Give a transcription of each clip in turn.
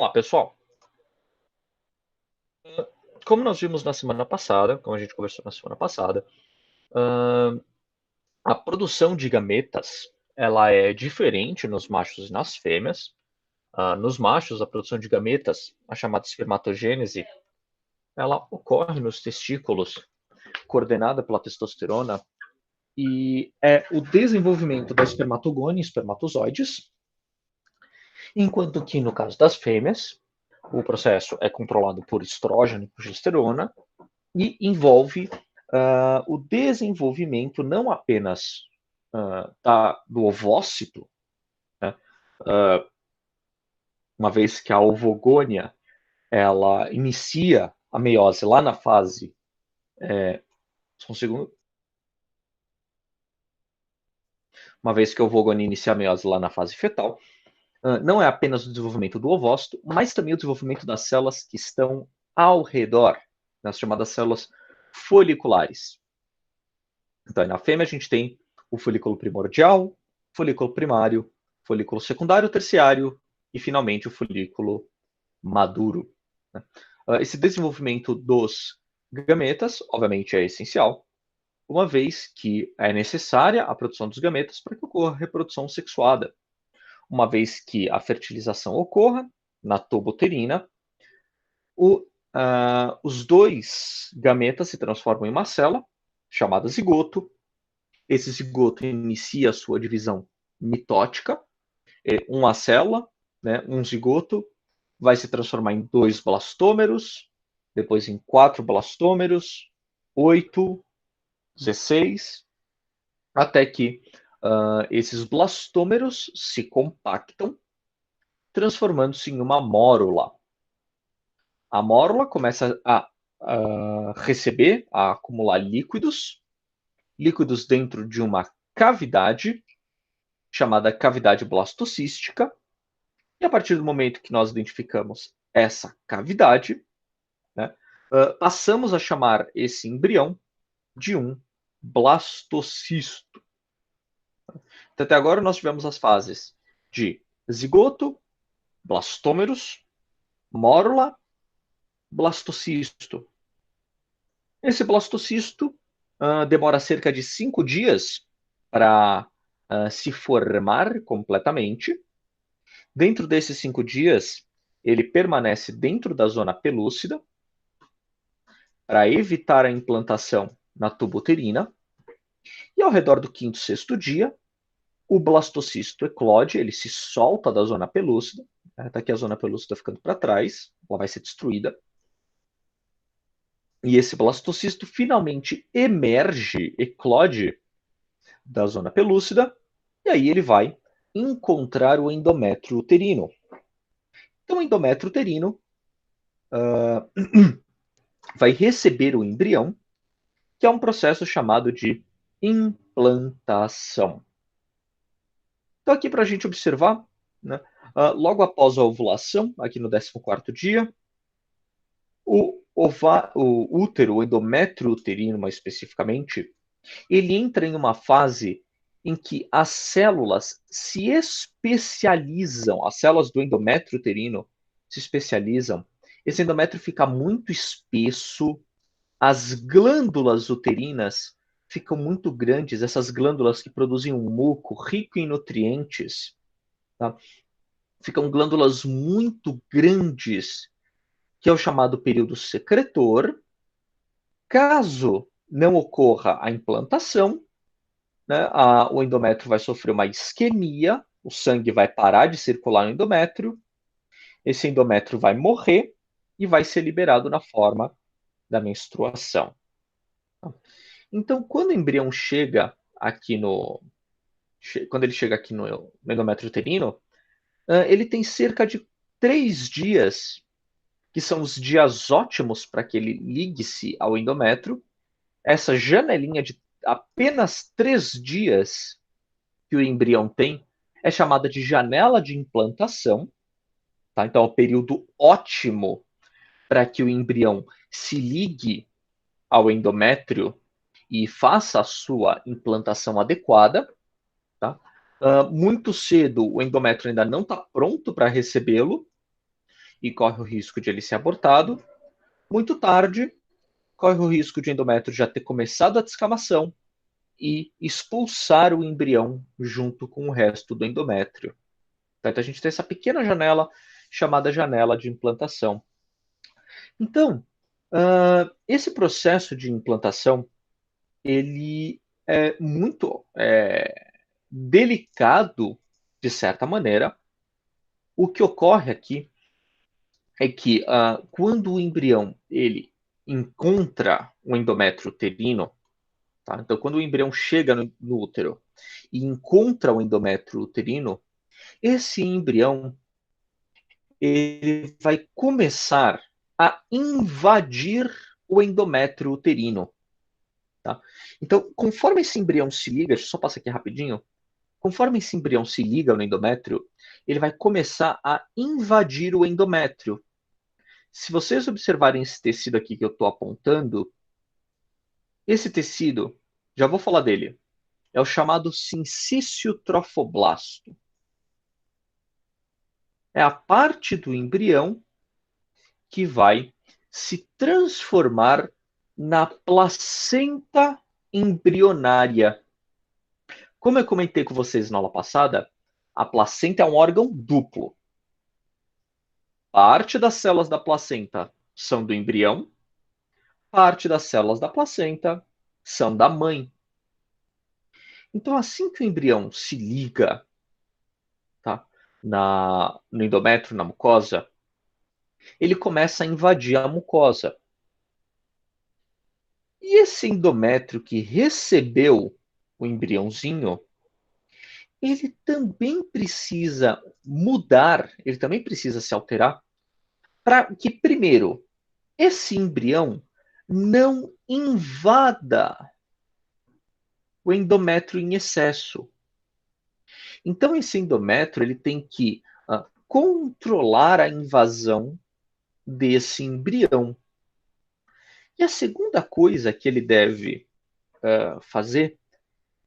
Olá, pessoal. Como nós vimos na semana passada, como a gente conversou na semana passada, a produção de gametas ela é diferente nos machos e nas fêmeas. Nos machos, a produção de gametas, a chamada espermatogênese, ela ocorre nos testículos, coordenada pela testosterona, e é o desenvolvimento da espermatogônia e espermatozoides, enquanto que no caso das fêmeas, o processo é controlado por estrógeno e progesterona, e envolve o desenvolvimento não apenas do ovócito, né, uma vez que a ovogônia ela inicia a meiose lá na fase. Só um segundo. Uma vez que a ovogônia inicia a meiose lá na fase fetal, não é apenas o desenvolvimento do ovócito, mas também o desenvolvimento das células que estão ao redor, nas chamadas células foliculares. Então, na fêmea, a gente tem o folículo primordial, folículo primário, folículo secundário, terciário e, finalmente, o folículo maduro. Né? Esse desenvolvimento dos gametas, obviamente, é essencial, uma vez que é necessária a produção dos gametas para que ocorra a reprodução sexuada. Uma vez que a fertilização ocorra na tuba-uterina, os dois gametas se transformam em uma célula, chamada zigoto. Esse zigoto inicia a sua divisão mitótica. Uma célula, né, um zigoto, vai se transformar em 2 blastômeros, depois em 4 blastômeros, 8, 16, até que esses blastômeros se compactam, transformando-se em uma mórula. A mórula começa a receber, a acumular líquidos dentro de uma cavidade chamada cavidade blastocística, e a partir do momento que nós identificamos essa cavidade, né, passamos a chamar esse embrião de um blastocisto. Então, até agora nós tivemos as fases de zigoto, blastômeros, mórula, blastocisto. Esse blastocisto demora cerca de 5 dias para se formar completamente. Dentro desses 5 dias, ele permanece dentro da zona pelúcida para evitar a implantação na tuba uterina. E ao redor do quinto, sexto dia, o blastocisto eclode, ele se solta da zona pelúcida. Tá aqui a zona pelúcida ficando para trás, ela vai ser destruída. E esse blastocisto finalmente emerge, eclode da zona pelúcida, e aí ele vai encontrar o endométrio uterino. Então, o endométrio uterino vai receber o embrião, que é um processo chamado de implantação. Então, aqui para a gente observar, né, logo após a ovulação, aqui no 14º dia, o útero, o endométrio uterino mais especificamente, ele entra em uma fase em que as células se especializam, as células do endométrio uterino se especializam, esse endométrio fica muito espesso, as glândulas uterinas ficam muito grandes, essas glândulas que produzem um muco rico em nutrientes, tá? Ficam glândulas muito grandes, que é o chamado período secretor. Caso não ocorra a implantação, né, o endométrio vai sofrer uma isquemia, o sangue vai parar de circular no endométrio, esse endométrio vai morrer e vai ser liberado na forma da menstruação. Então, quando o embrião chega aqui quando ele chega aqui no endométrio uterino, ele tem cerca de 3 dias, que são os dias ótimos para que ele ligue-se ao endométrio. Essa janelinha de apenas 3 dias que o embrião tem é chamada de janela de implantação. Tá? Então, é o período ótimo para que o embrião se ligue ao endométrio e faça a sua implantação adequada. Tá? Muito cedo, o endométrio ainda não está pronto para recebê-lo, e corre o risco de ele ser abortado. Muito tarde, corre o risco de o endométrio já ter começado a descamação e expulsar o embrião junto com o resto do endométrio. Então a gente tem essa pequena janela chamada janela de implantação. Então, esse processo de implantação ele é muito delicado, de certa maneira. O que ocorre aqui é que quando o embrião ele encontra o endométrio uterino, tá? Então quando o embrião chega no útero e encontra o endométrio uterino, esse embrião ele vai começar a invadir o endométrio uterino. Tá? Então, conforme esse embrião se liga, deixa eu só passar aqui rapidinho, conforme esse embrião se liga no endométrio, ele vai começar a invadir o endométrio. Se vocês observarem esse tecido aqui que eu estou apontando, esse tecido, já vou falar dele, é o chamado sincício trofoblasto. É a parte do embrião que vai se transformar na placenta embrionária. Como eu comentei com vocês na aula passada, a placenta é um órgão duplo. Parte das células da placenta são do embrião, parte das células da placenta são da mãe. Então, assim que o embrião se liga, tá, no endométrio, na mucosa, ele começa a invadir a mucosa. E esse endométrio que recebeu o embriãozinho, ele também precisa mudar, ele também precisa se alterar, para que, primeiro, esse embrião não invada o endométrio em excesso. Então, esse endométrio ele tem que controlar a invasão desse embrião. E a segunda coisa que ele deve fazer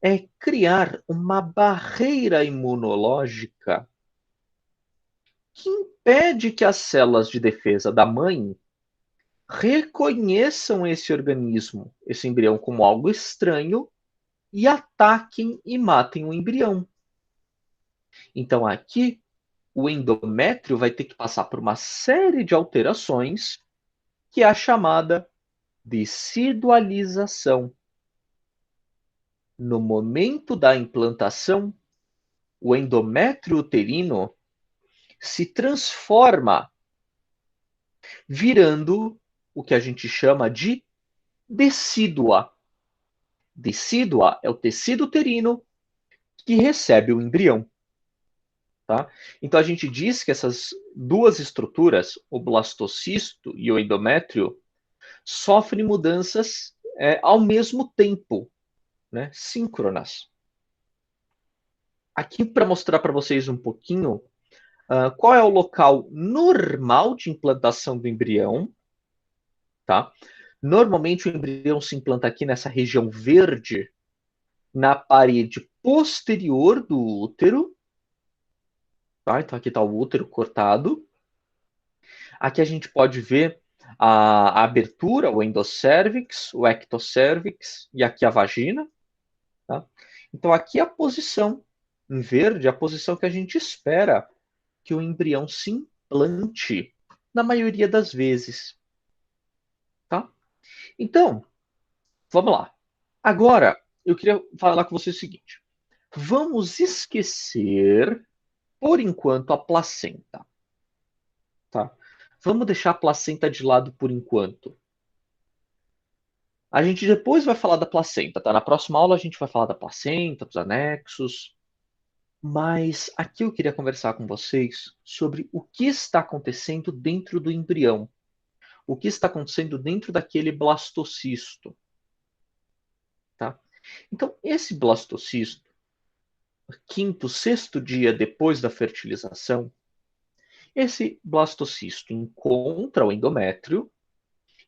é criar uma barreira imunológica que impede que as células de defesa da mãe reconheçam esse organismo, esse embrião, como algo estranho e ataquem e matem o embrião. Então, aqui, o endométrio vai ter que passar por uma série de alterações, que é a chamada decidualização. No momento da implantação, o endométrio uterino se transforma, virando o que a gente chama de decídua. Decídua é o tecido uterino que recebe o embrião. Tá? Então a gente diz que essas duas estruturas, o blastocisto e o endométrio, sofrem mudanças ao mesmo tempo, né? Síncronas. Aqui para mostrar para vocês um pouquinho qual é o local normal de implantação do embrião. Tá? Normalmente o embrião se implanta aqui nessa região verde, na parede posterior do útero. Tá? Então aqui está o útero cortado. Aqui a gente pode ver a abertura, o endocérvix, o ectocérvix e aqui a vagina. Tá? Então aqui a posição em verde, a posição que a gente espera que o embrião se implante na maioria das vezes. Tá? Então, vamos lá. Agora, eu queria falar com você o seguinte. Vamos esquecer, por enquanto, a placenta. Tá? Vamos deixar a placenta de lado por enquanto. A gente depois vai falar da placenta, tá? Na próxima aula a gente vai falar da placenta, dos anexos. Mas aqui eu queria conversar com vocês sobre o que está acontecendo dentro do embrião. O que está acontecendo dentro daquele blastocisto. Tá? Então, esse blastocisto, quinto, sexto dia depois da fertilização, esse blastocisto encontra o endométrio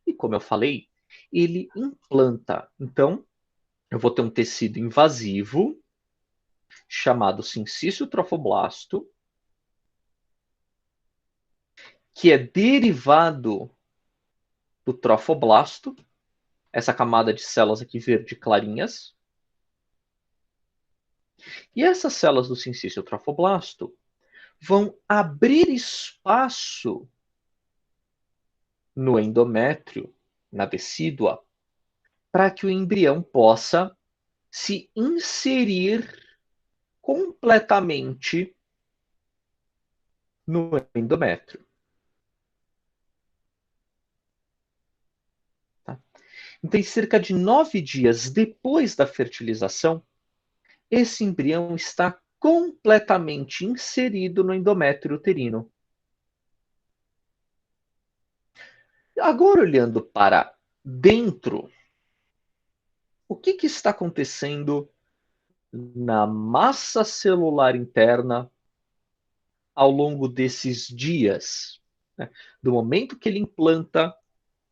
e, como eu falei, ele implanta. Então, eu vou ter um tecido invasivo chamado sincício trofoblasto, que é derivado do trofoblasto, essa camada de células aqui verde clarinhas. E essas células do sincício trofoblasto vão abrir espaço no endométrio, na decídua, para que o embrião possa se inserir completamente no endométrio. Tá? Então, em cerca de 9 dias depois da fertilização, esse embrião está completamente inserido no endométrio uterino. Agora, olhando para dentro, o que está acontecendo na massa celular interna ao longo desses dias, né? Do momento que ele implanta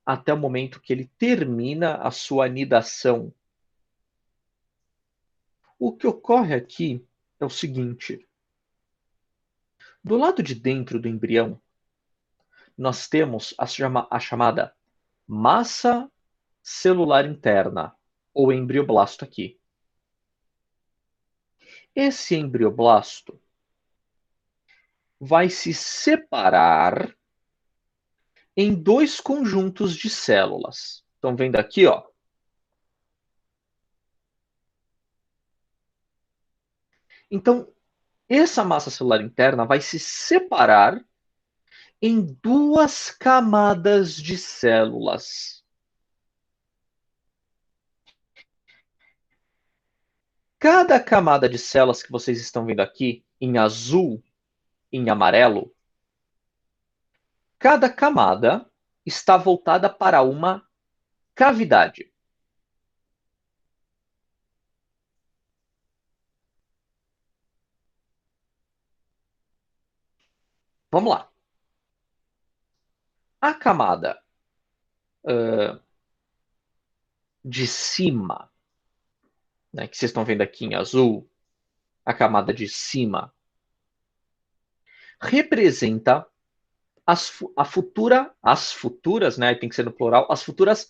até o momento que ele termina a sua anidação. O que ocorre aqui é o seguinte: do lado de dentro do embrião, nós temos a chamada massa celular interna, ou embrioblasto aqui. Esse embrioblasto vai se separar em dois conjuntos de células. Estão vendo aqui, ó? Então, essa massa celular interna vai se separar em duas camadas de células. Cada camada de células que vocês estão vendo aqui, em azul, em amarelo, cada camada está voltada para uma cavidade. Vamos lá. A camada de cima, né, que vocês estão vendo aqui em azul, a camada de cima, representa as futuras, né, tem que ser no plural, as futuras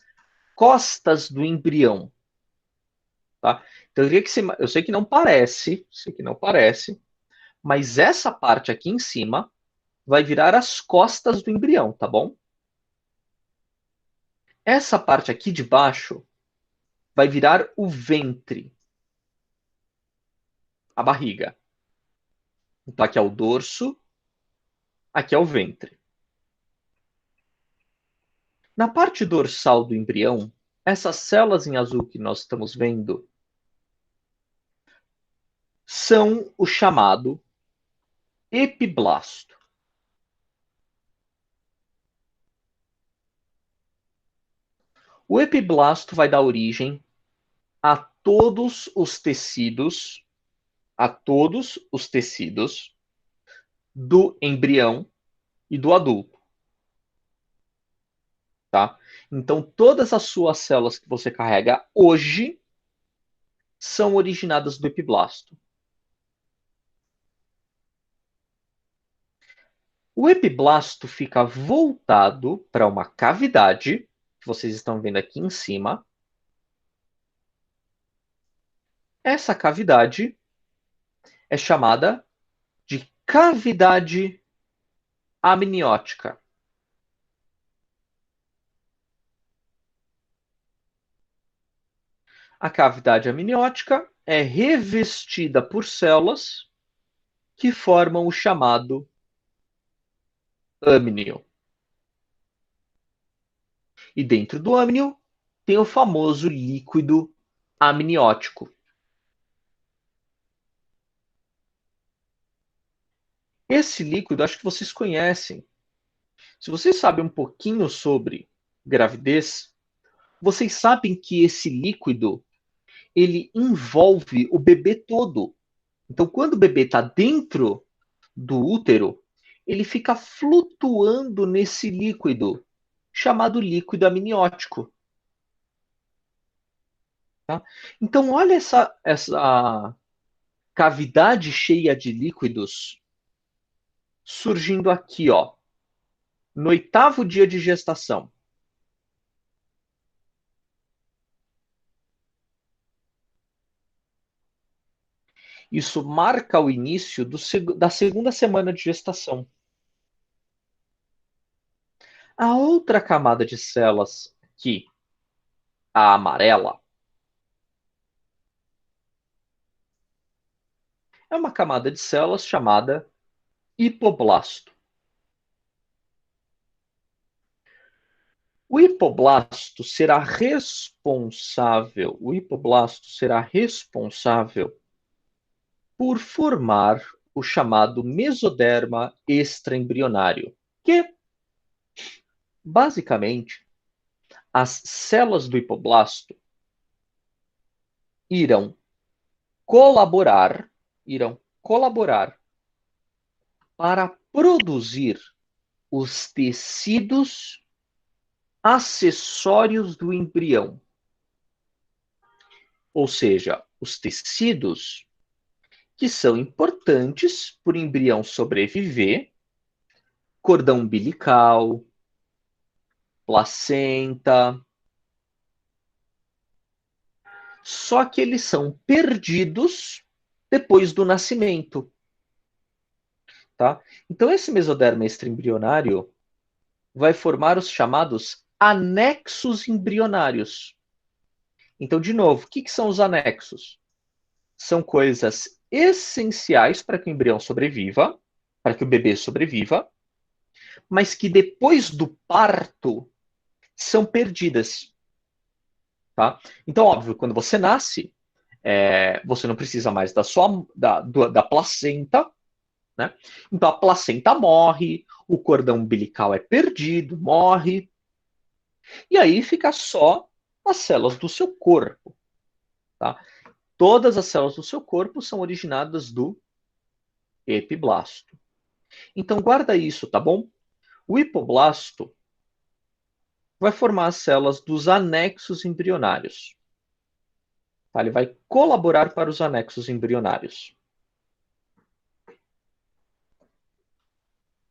costas do embrião. Tá? Então, eu sei que não parece, mas essa parte aqui em cima vai virar as costas do embrião, tá bom? Essa parte aqui de baixo vai virar o ventre, a barriga. Então, aqui é o dorso, aqui é o ventre. Na parte dorsal do embrião, essas células em azul que nós estamos vendo são o chamado epiblasto. O epiblasto vai dar origem a todos os tecidos do embrião e do adulto, tá? Então, todas as suas células que você carrega hoje são originadas do epiblasto. O epiblasto fica voltado para uma cavidade, que vocês estão vendo aqui em cima. Essa cavidade é chamada de cavidade amniótica. A cavidade amniótica é revestida por células que formam o chamado âmnio. E dentro do âmnio tem o famoso líquido amniótico. Esse líquido, acho que vocês conhecem. Se vocês sabem um pouquinho sobre gravidez, vocês sabem que esse líquido ele envolve o bebê todo. Então, quando o bebê está dentro do útero, ele fica flutuando nesse líquido, chamado líquido amniótico. Tá? Então, olha essa cavidade cheia de líquidos surgindo aqui, ó. No 8º dia de gestação. Isso marca o início da segunda semana de gestação. A outra camada de células, que a amarela, é uma camada de células chamada hipoblasto. O hipoblasto será responsável por formar o chamado mesoderma extraembrionário, que, basicamente, as células do hipoblasto irão colaborar, irão colaborar para produzir os tecidos acessórios do embrião. Ou seja, os tecidos que são importantes para o embrião sobreviver, cordão umbilical, placenta. Só que eles são perdidos depois do nascimento. Tá? Então, esse mesoderma extraembrionário vai formar os chamados anexos embrionários. Então, de novo, o que são os anexos? São coisas essenciais para que o embrião sobreviva, para que o bebê sobreviva, mas que depois do parto são perdidas. Tá? Então, óbvio, quando você nasce, você não precisa mais da placenta, né? Então a placenta morre, o cordão umbilical é perdido, morre, e aí fica só as células do seu corpo. Tá? Todas as células do seu corpo são originadas do epiblasto. Então guarda isso, tá bom? O hipoblasto vai formar as células dos anexos embrionários. Tá? Ele vai colaborar para os anexos embrionários.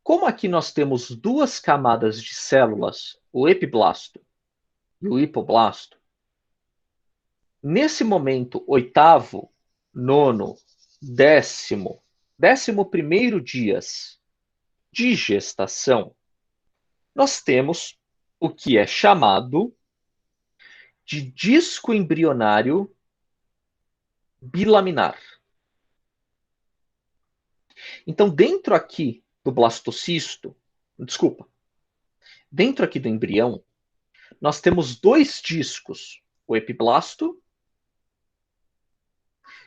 Como aqui nós temos duas camadas de células, o epiblasto e o hipoblasto, nesse momento, 8º, 9º, 10º, 11º dias de gestação, nós temos o que é chamado de disco embrionário bilaminar. Então, dentro aqui do blastocisto, desculpa, dentro aqui do embrião, nós temos dois discos, o epiblasto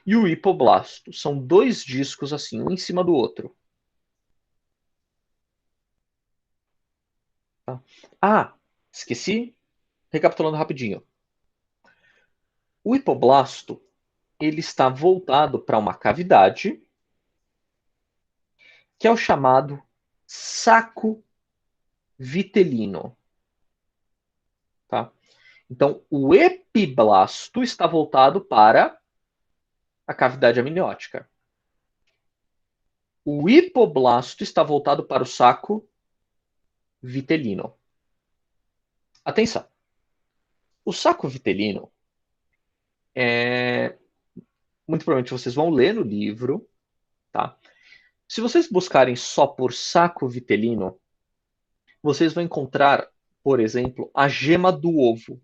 e o hipoblasto. São dois discos assim, um em cima do outro. Tá? Ah, esqueci, recapitulando rapidinho. O hipoblasto, ele está voltado para uma cavidade que é o chamado saco vitelino. Tá? Então, o epiblasto está voltado para a cavidade amniótica. O hipoblasto está voltado para o saco vitelino. Atenção. O saco vitelino muito provavelmente vocês vão ler no livro, tá? Se vocês buscarem só por saco vitelino, vocês vão encontrar, por exemplo, a gema do ovo,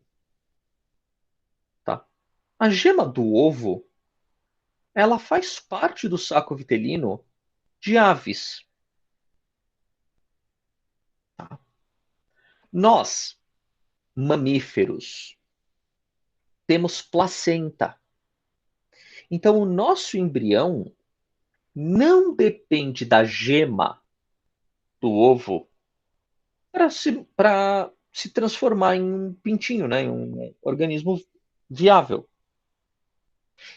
tá? A gema do ovo, ela faz parte do saco vitelino de aves. Tá? Nós, mamíferos, temos placenta. Então, o nosso embrião não depende da gema do ovo para se transformar em um pintinho, né? Em um organismo viável.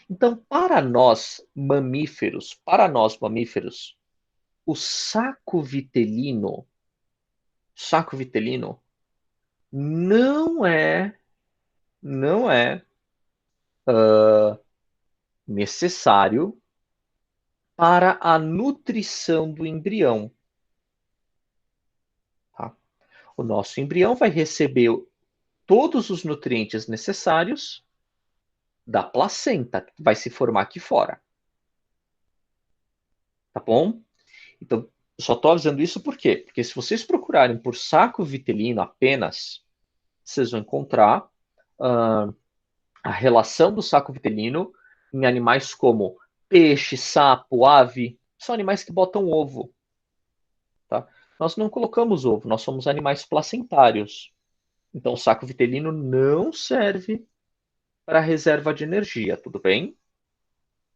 Então, para nós mamíferos, o saco vitelino não é, não é necessário para a nutrição do embrião. Tá? O nosso embrião vai receber todos os nutrientes necessários da placenta, que vai se formar aqui fora. Tá bom? Então, só estou avisando isso por quê? Porque se vocês procurarem por saco vitelino apenas, vocês vão encontrar a relação do saco vitelino em animais como peixe, sapo, ave. São animais que botam ovo. Tá? Nós não colocamos ovo, nós somos animais placentários. Então, o saco vitelino não serve para reserva de energia, tudo bem?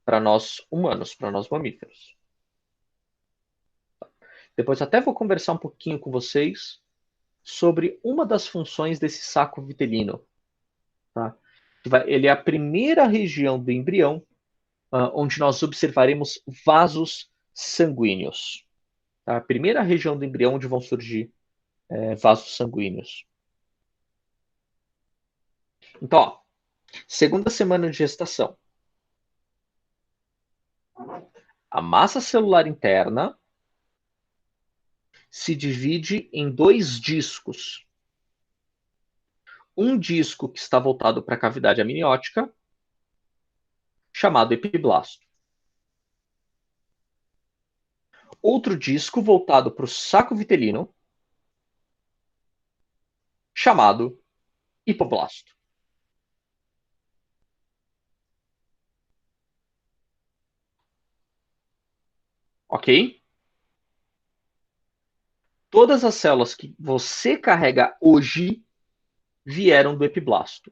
Para nós humanos, para nós mamíferos. Depois até vou conversar um pouquinho com vocês sobre uma das funções desse saco vitelino. Tá? Ele é a primeira região do embrião onde nós observaremos vasos sanguíneos. Tá? A primeira região do embrião onde vão surgir vasos sanguíneos. Então, ó, segunda semana de gestação. A massa celular interna se divide em dois discos. Um disco que está voltado para a cavidade amniótica, chamado epiblasto. Outro disco voltado para o saco vitelino, chamado hipoblasto. Ok? Todas as células que você carrega hoje vieram do epiblasto.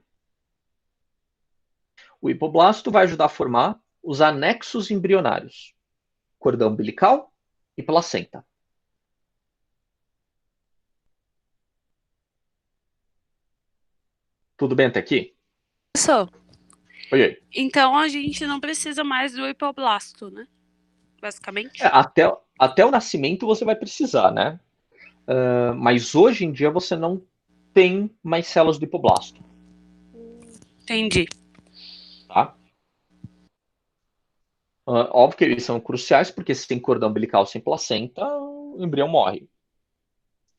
O hipoblasto vai ajudar a formar os anexos embrionários, cordão umbilical e placenta. Tudo bem até aqui? Professor, Oi, oi. então a gente não precisa mais do hipoblasto, né? Basicamente. Até o nascimento você vai precisar, né? Mas hoje em dia você não tem mais células do hipoblasto. Entendi. Tá? Óbvio que eles são cruciais, porque se tem cordão umbilical sem placenta, o embrião morre.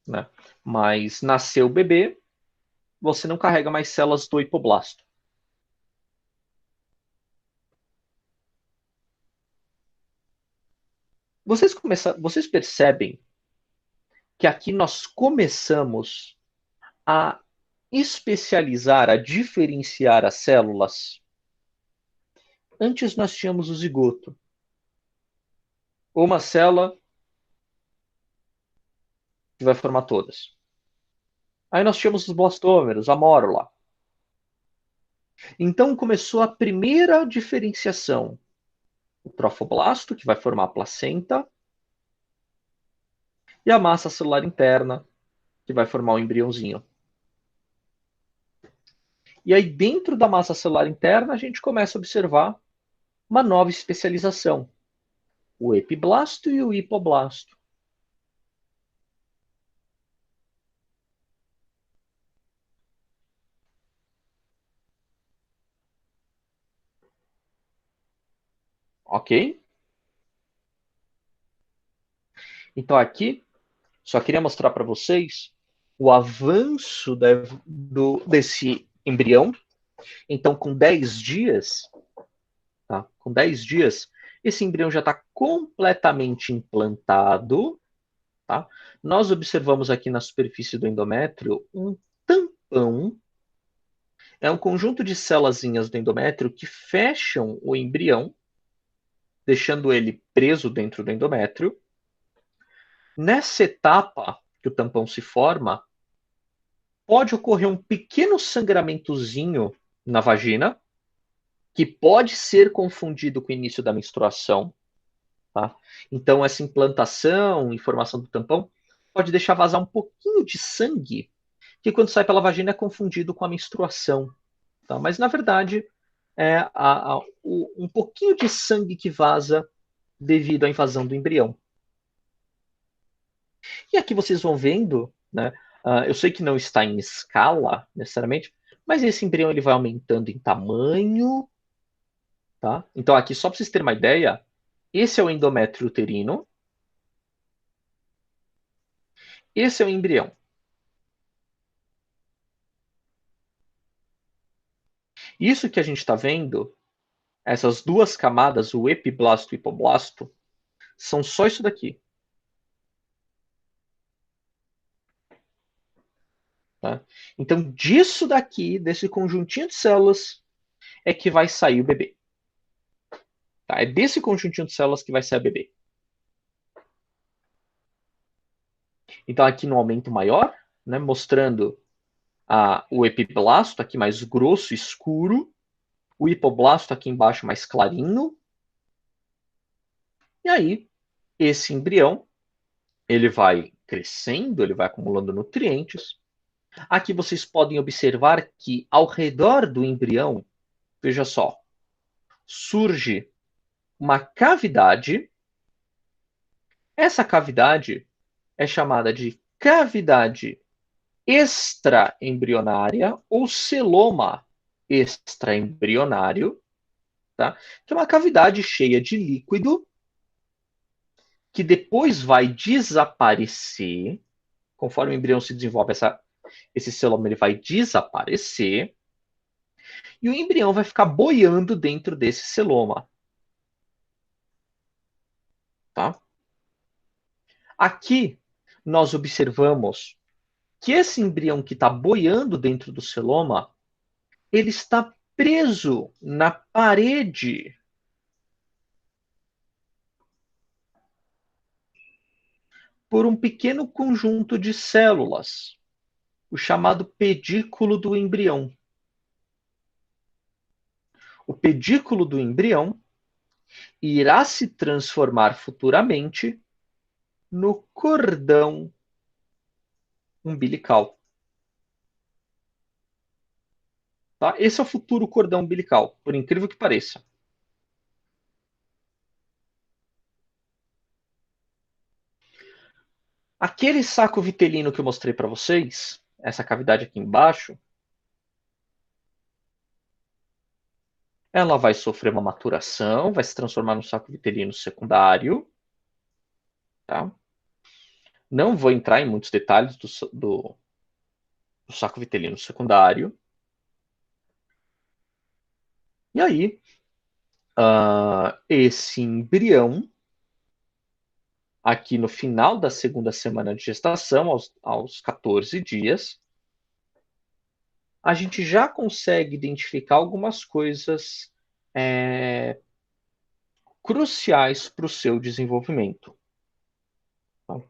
Né? Mas nasceu o bebê, você não carrega mais células do hipoblasto. Vocês percebem que aqui nós começamos a especializar, a diferenciar as células. Antes nós tínhamos o zigoto. Uma célula que vai formar todas. Aí nós tínhamos os blastômeros, a mórula. Então começou a primeira diferenciação. O trofoblasto, que vai formar a placenta, e a massa celular interna, que vai formar o embriãozinho. E aí, dentro da massa celular interna, a gente começa a observar uma nova especialização. O epiblasto e o hipoblasto. Ok? Então aqui, só queria mostrar para vocês o avanço desse embrião. Então, com 10 dias, tá? Com 10 dias, esse embrião já está completamente implantado. Tá? Nós observamos aqui na superfície do endométrio um tampão. É um conjunto de células do endométrio que fecham o embrião, deixando ele preso dentro do endométrio. Nessa etapa que o tampão se forma, pode ocorrer um pequeno sangramentozinho na vagina, que pode ser confundido com o início da menstruação. Tá? Então, essa implantação e formação do tampão pode deixar vazar um pouquinho de sangue, que quando sai pela vagina é confundido com a menstruação. Tá? Mas, na verdade, é um pouquinho de sangue que vaza devido à invasão do embrião. E aqui vocês vão vendo, né? Eu sei que não está em escala necessariamente, mas esse embrião ele vai aumentando em tamanho. Tá? Então, aqui, só para vocês terem uma ideia, esse é o endométrio uterino, esse é o embrião. Isso que a gente está vendo, essas duas camadas, o epiblasto e o hipoblasto, são só isso daqui. Tá? Então, disso daqui, desse conjuntinho de células, é que vai sair o bebê. Tá? É desse conjuntinho de células que vai sair o bebê. Então, aqui no aumento maior, né, mostrando o epiblasto aqui mais grosso, escuro, o hipoblasto aqui embaixo mais clarinho. E aí, esse embrião, ele vai crescendo, ele vai acumulando nutrientes. Aqui vocês podem observar que ao redor do embrião, veja só, surge uma cavidade. Essa cavidade é chamada de cavidade extraembrionária ou celoma extraembrionário, tá? Que é uma cavidade cheia de líquido que depois vai desaparecer, conforme o embrião se desenvolve, esse celoma ele vai desaparecer, e o embrião vai ficar boiando dentro desse celoma. Tá? Aqui, nós observamos que esse embrião que está boiando dentro do celoma, ele está preso na parede por um pequeno conjunto de células, o chamado pedículo do embrião. O pedículo do embrião irá se transformar futuramente no cordão umbilical. Tá? Esse é o futuro cordão umbilical, por incrível que pareça. Aquele saco vitelino que eu mostrei para vocês, essa cavidade aqui embaixo, ela vai sofrer uma maturação, vai se transformar num saco vitelino secundário. Tá? Não vou entrar em muitos detalhes do saco vitelino secundário. E aí, esse embrião, aqui no final da segunda semana de gestação, aos 14 dias, a gente já consegue identificar algumas coisas cruciais para o seu desenvolvimento. Tá?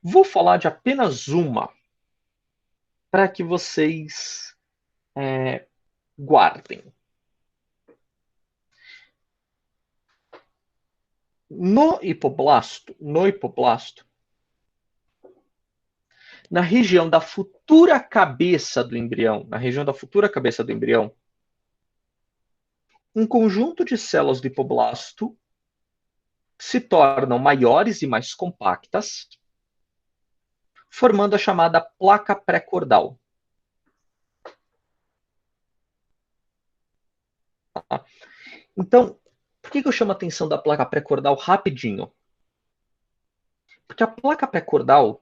Vou falar de apenas uma para que vocês guardem. No hipoblasto, na região da futura cabeça do embrião, um conjunto de células do hipoblasto se tornam maiores e mais compactas, formando a chamada placa pré-cordal. Tá? Então, por que eu chamo a atenção da placa pré-cordal rapidinho? Porque a placa pré-cordal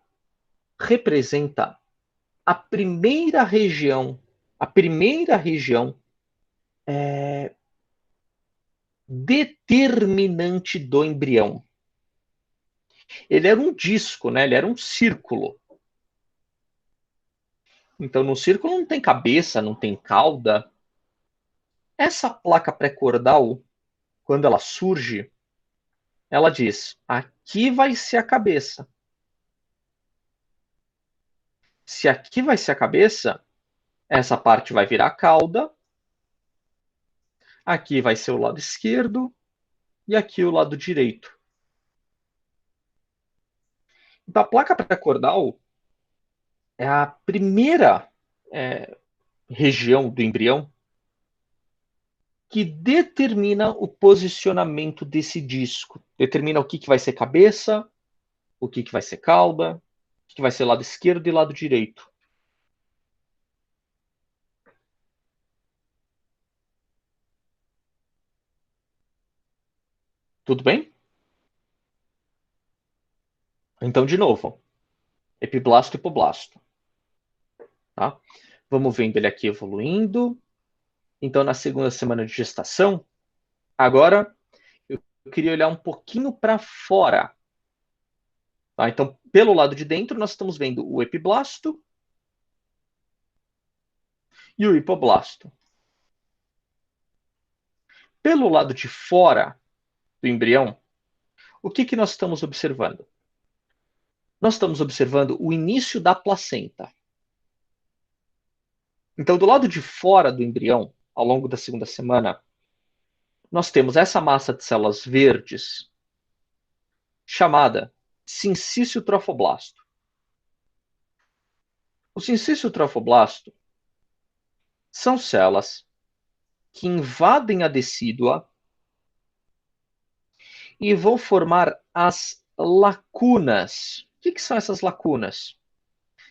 representa a primeira região determinante do embrião. Ele era um disco, né? Ele era um círculo. Então, no círculo não tem cabeça, não tem cauda. Essa placa pré-cordal, quando ela surge, ela diz: aqui vai ser a cabeça. Se aqui vai ser a cabeça, essa parte vai virar a cauda, aqui vai ser o lado esquerdo e aqui o lado direito. Então, a placa pré-cordal é a primeira região do embrião que determina o posicionamento desse disco. Determina o que vai ser cabeça, o que vai ser cauda, o que vai ser lado esquerdo e lado direito. Tudo bem? Então, de novo, epiblasto e hipoblasto. Tá? Vamos vendo ele aqui evoluindo. então na segunda semana de gestação. Agora, eu queria olhar um pouquinho para fora. Tá? Então, pelo lado de dentro, nós estamos vendo o epiblasto e o hipoblasto. Pelo lado de fora do embrião, o que nós estamos observando? Nós estamos observando o início da placenta. Então, do lado de fora do embrião, ao longo da segunda semana, nós temos essa massa de células verdes chamada sincício trofoblasto. O sincício trofoblasto são células que invadem a decídua e vão formar as lacunas. O que são essas lacunas?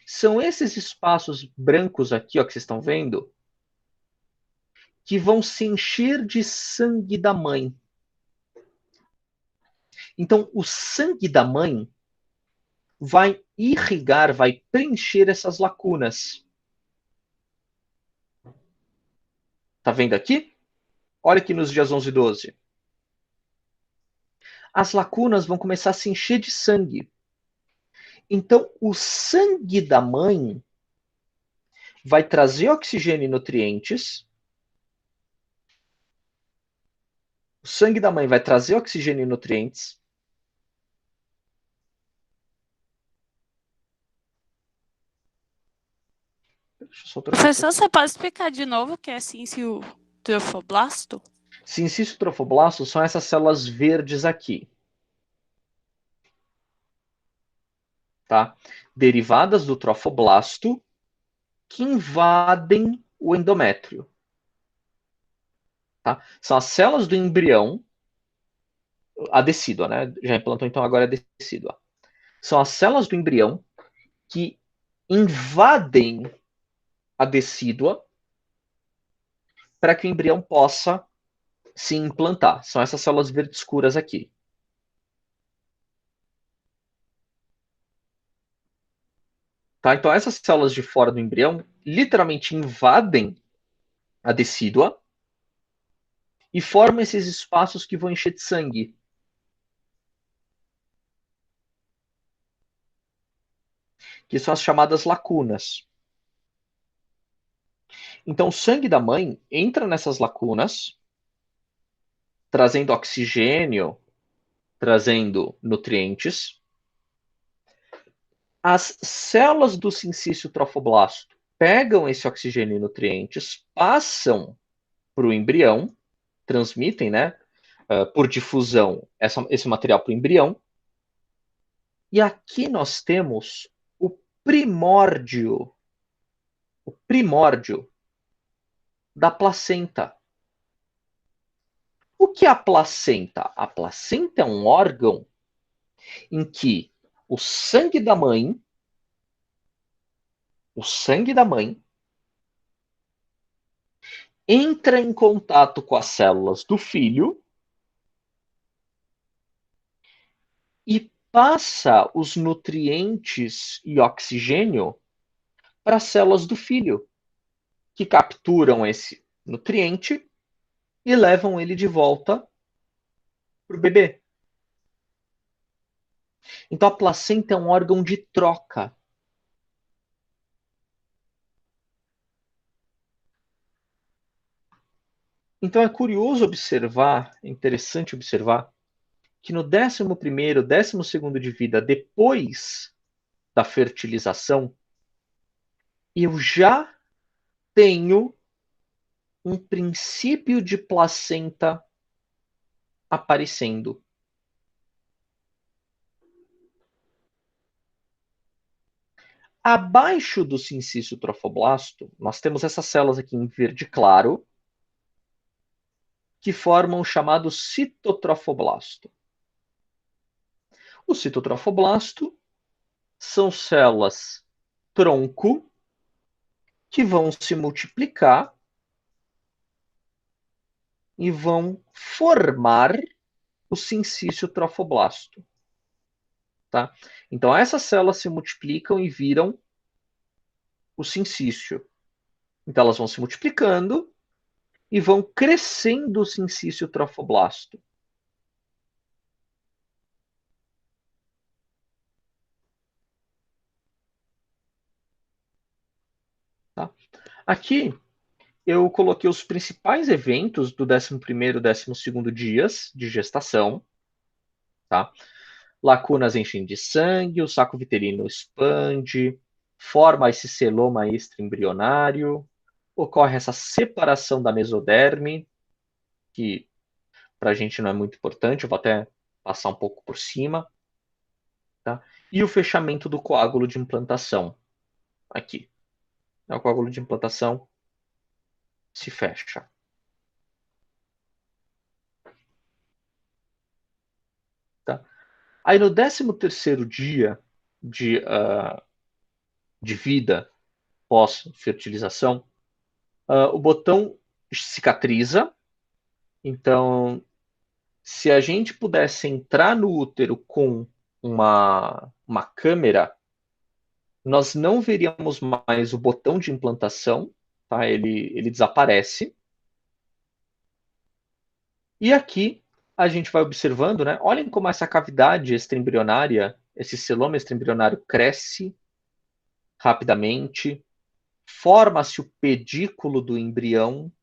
São esses espaços brancos aqui, ó, que vocês estão vendo, que vão se encher de sangue da mãe. Então, o sangue da mãe vai irrigar, vai preencher essas lacunas. Tá vendo aqui? Olha aqui nos dias 11 e 12. As lacunas vão começar a se encher de sangue. Então, o sangue da mãe vai trazer oxigênio e nutrientes. O sangue da mãe vai trazer oxigênio e nutrientes. Deixa eu só trocar isso Professor, aqui. você pode explicar de novo o que é cincício trofoblasto? Sincício trofoblasto são essas células verdes aqui. Tá? Derivadas do trofoblasto que invadem o endométrio. Tá? São as células do embrião, a decídua, né? Já implantou, então agora é decídua. São as células do embrião que invadem a decídua para que o embrião possa se implantar. São essas células verdes escuras aqui. Tá? Então, essas células de fora do embrião literalmente invadem a decídua e formam esses espaços que vão encher de sangue. Que são as chamadas lacunas. Então, o sangue da mãe entra nessas lacunas, trazendo oxigênio, trazendo nutrientes. As células do sincício trofoblasto pegam esse oxigênio e nutrientes, passam para o embrião, transmitem, né, por difusão esse material para o embrião. E aqui nós temos primórdio, o primórdio da placenta. O que é a placenta? A placenta é um órgão em que o sangue da mãe entra em contato com as células do filho e passa os nutrientes e oxigênio para as células do filho, que capturam esse nutriente e levam ele de volta para o bebê. Então a placenta é um órgão de troca. Então é curioso observar, é interessante observar, que no 11º, 12º de vida, depois da fertilização, eu já tenho um princípio de placenta aparecendo. Abaixo do sincício trofoblasto, nós temos essas células aqui em verde claro, que formam o chamado citotrofoblasto. O citotrofoblasto são células tronco que vão se multiplicar e vão formar o sincício trofoblasto. Tá? Então, essas células se multiplicam e viram o sincício. Então, elas vão se multiplicando e vão crescendo o sincício trofoblasto. Tá? Aqui eu coloquei os principais eventos do 11º e 12º dias de gestação. Tá? Lacunas enchem de sangue, o saco vitelino expande, forma esse celoma extraembrionário, ocorre essa separação da mesoderme, que para a gente não é muito importante, eu vou até passar um pouco por cima. Tá? E o fechamento do coágulo de implantação, aqui. O coágulo de implantação se fecha. Tá? Aí no 13º dia de vida pós-fertilização, o botão cicatriza. Então, se a gente pudesse entrar no útero com uma câmera, nós não veríamos mais o botão de implantação, tá? Ele desaparece. E aqui a gente vai observando, né? Olhem como essa cavidade extraembrionária, esse celoma extraembrionário cresce rapidamente, forma-se o pedículo do embrião,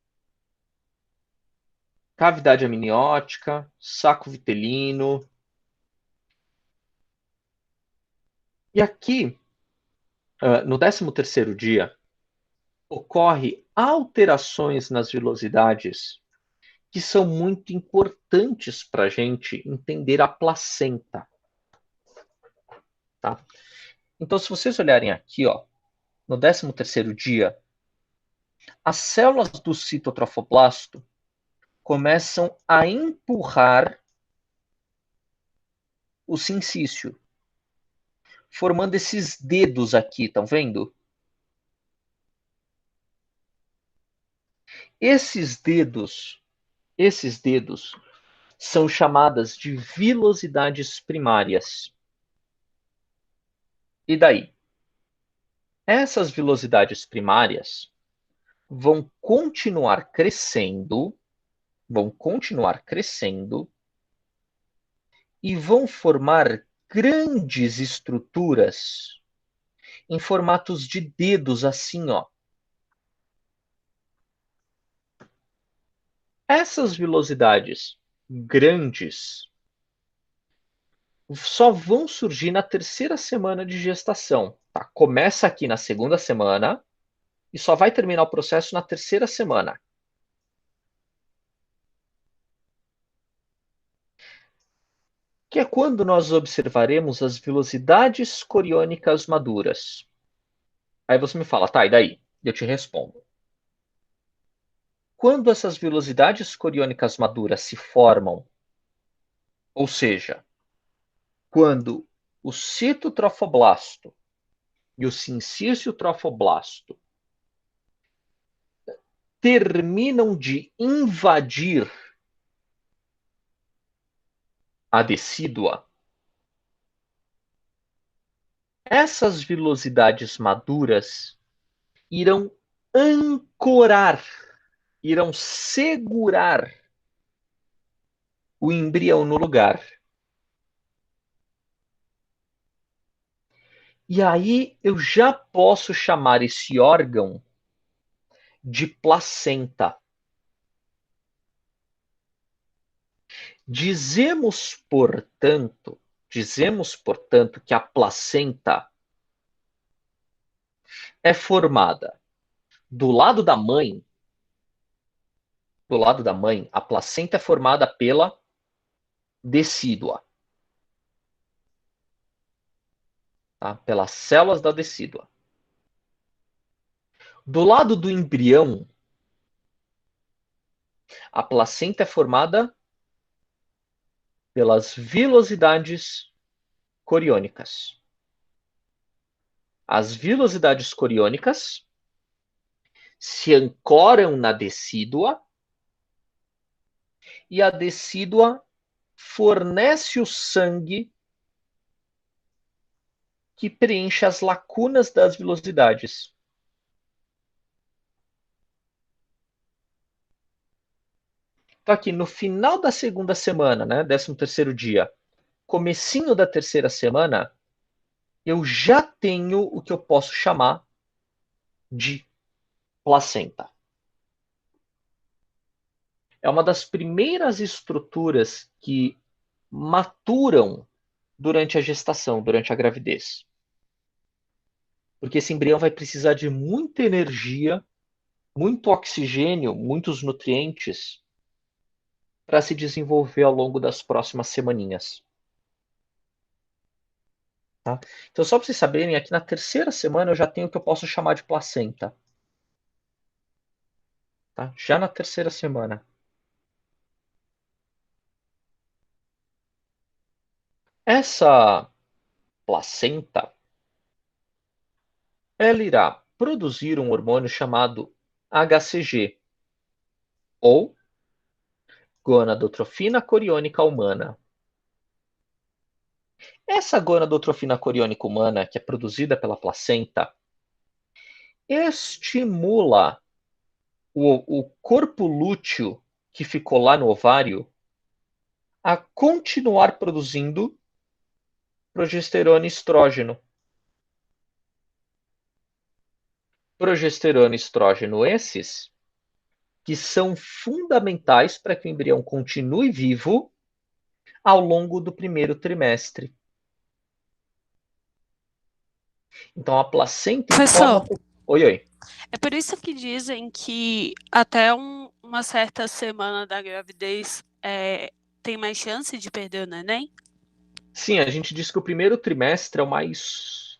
cavidade amniótica, saco vitelino. E aqui, no 13º dia, ocorre alterações nas velocidades que são muito importantes para a gente entender a placenta. Tá? Então, se vocês olharem aqui, ó, no 13º dia, as células do citotrofoblasto começam a empurrar o sincício, formando esses dedos aqui, estão vendo? Esses dedos são chamadas de vilosidades primárias. E daí? Essas vilosidades primárias vão continuar crescendo e vão formar grandes estruturas em formatos de dedos assim, ó. Essas velocidades grandes só vão surgir na 3ª semana de gestação. Tá? Começa aqui na 2ª semana e só vai terminar o processo na 3ª semana. Que é quando nós observaremos as velocidades coriônicas maduras. Aí você me fala, tá, e daí? Eu te respondo. Quando essas velocidades coriônicas maduras se formam, ou seja, quando o citotrofoblasto e o sincício trofoblasto terminam de invadir a decídua, essas velocidades maduras irão ancorar, irão segurar o embrião no lugar. E aí eu já posso chamar esse órgão de placenta. Dizemos, portanto, que a placenta é formada do lado da mãe, a placenta é formada pela decídua, tá? Pelas células da decídua. Do lado do embrião, a placenta é formada pelas vilosidades coriônicas. As vilosidades coriônicas se ancoram na decídua e a decídua fornece o sangue que preenche as lacunas das vilosidades. Então aqui no final da segunda semana, né, 13º dia, comecinho da terceira semana, eu já tenho o que eu posso chamar de placenta. É uma das primeiras estruturas que maturam durante a gestação, durante a gravidez. Porque esse embrião vai precisar de muita energia, muito oxigênio, muitos nutrientes para se desenvolver ao longo das próximas semaninhas. Tá? Então, só para vocês saberem, aqui na terceira semana eu já tenho o que eu posso chamar de placenta. Tá? Já na terceira semana. Essa placenta, ela irá produzir um hormônio chamado HCG, ou gonadotrofina coriônica humana. Essa gonadotrofina coriônica humana, que é produzida pela placenta, estimula o corpo lúteo que ficou lá no ovário a continuar produzindo progesterona e estrógeno. Progesterona e estrógeno esses que são fundamentais para que o embrião continue vivo ao longo do primeiro trimestre. Então a placenta informa... Professor, Oi, oi. é por isso que dizem que até uma certa semana da gravidez tem mais chance de perder o neném? Sim, a gente diz que o primeiro trimestre é o mais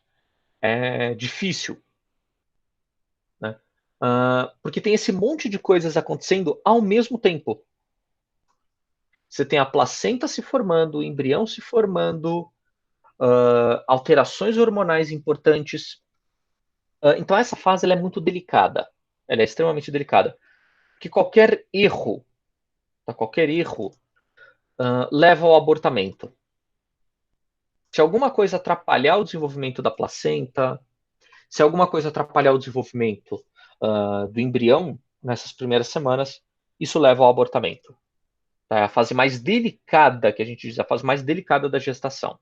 difícil, né? Porque tem esse monte de coisas acontecendo ao mesmo tempo. Você tem a placenta se formando, o embrião se formando, alterações hormonais importantes. Então essa fase ela é muito delicada. Ela é extremamente delicada. Porque qualquer erro leva ao abortamento. Se alguma coisa atrapalhar o desenvolvimento da placenta, se alguma coisa atrapalhar o desenvolvimento do embrião nessas primeiras semanas, isso leva ao abortamento. Tá? É a fase mais delicada, que a gente diz, a fase mais delicada da gestação.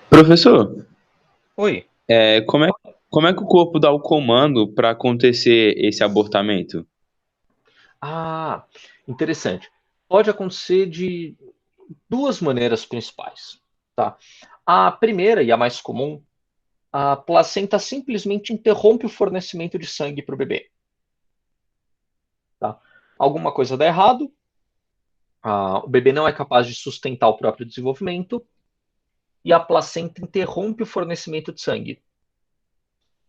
Professor, Oi. Como é que o corpo dá o comando para acontecer esse abortamento? Ah, interessante. Pode acontecer de duas maneiras principais. Tá? A primeira, e a mais comum, a placenta simplesmente interrompe o fornecimento de sangue para o bebê. Tá? Alguma coisa dá errado, o bebê não é capaz de sustentar o próprio desenvolvimento e a placenta interrompe o fornecimento de sangue.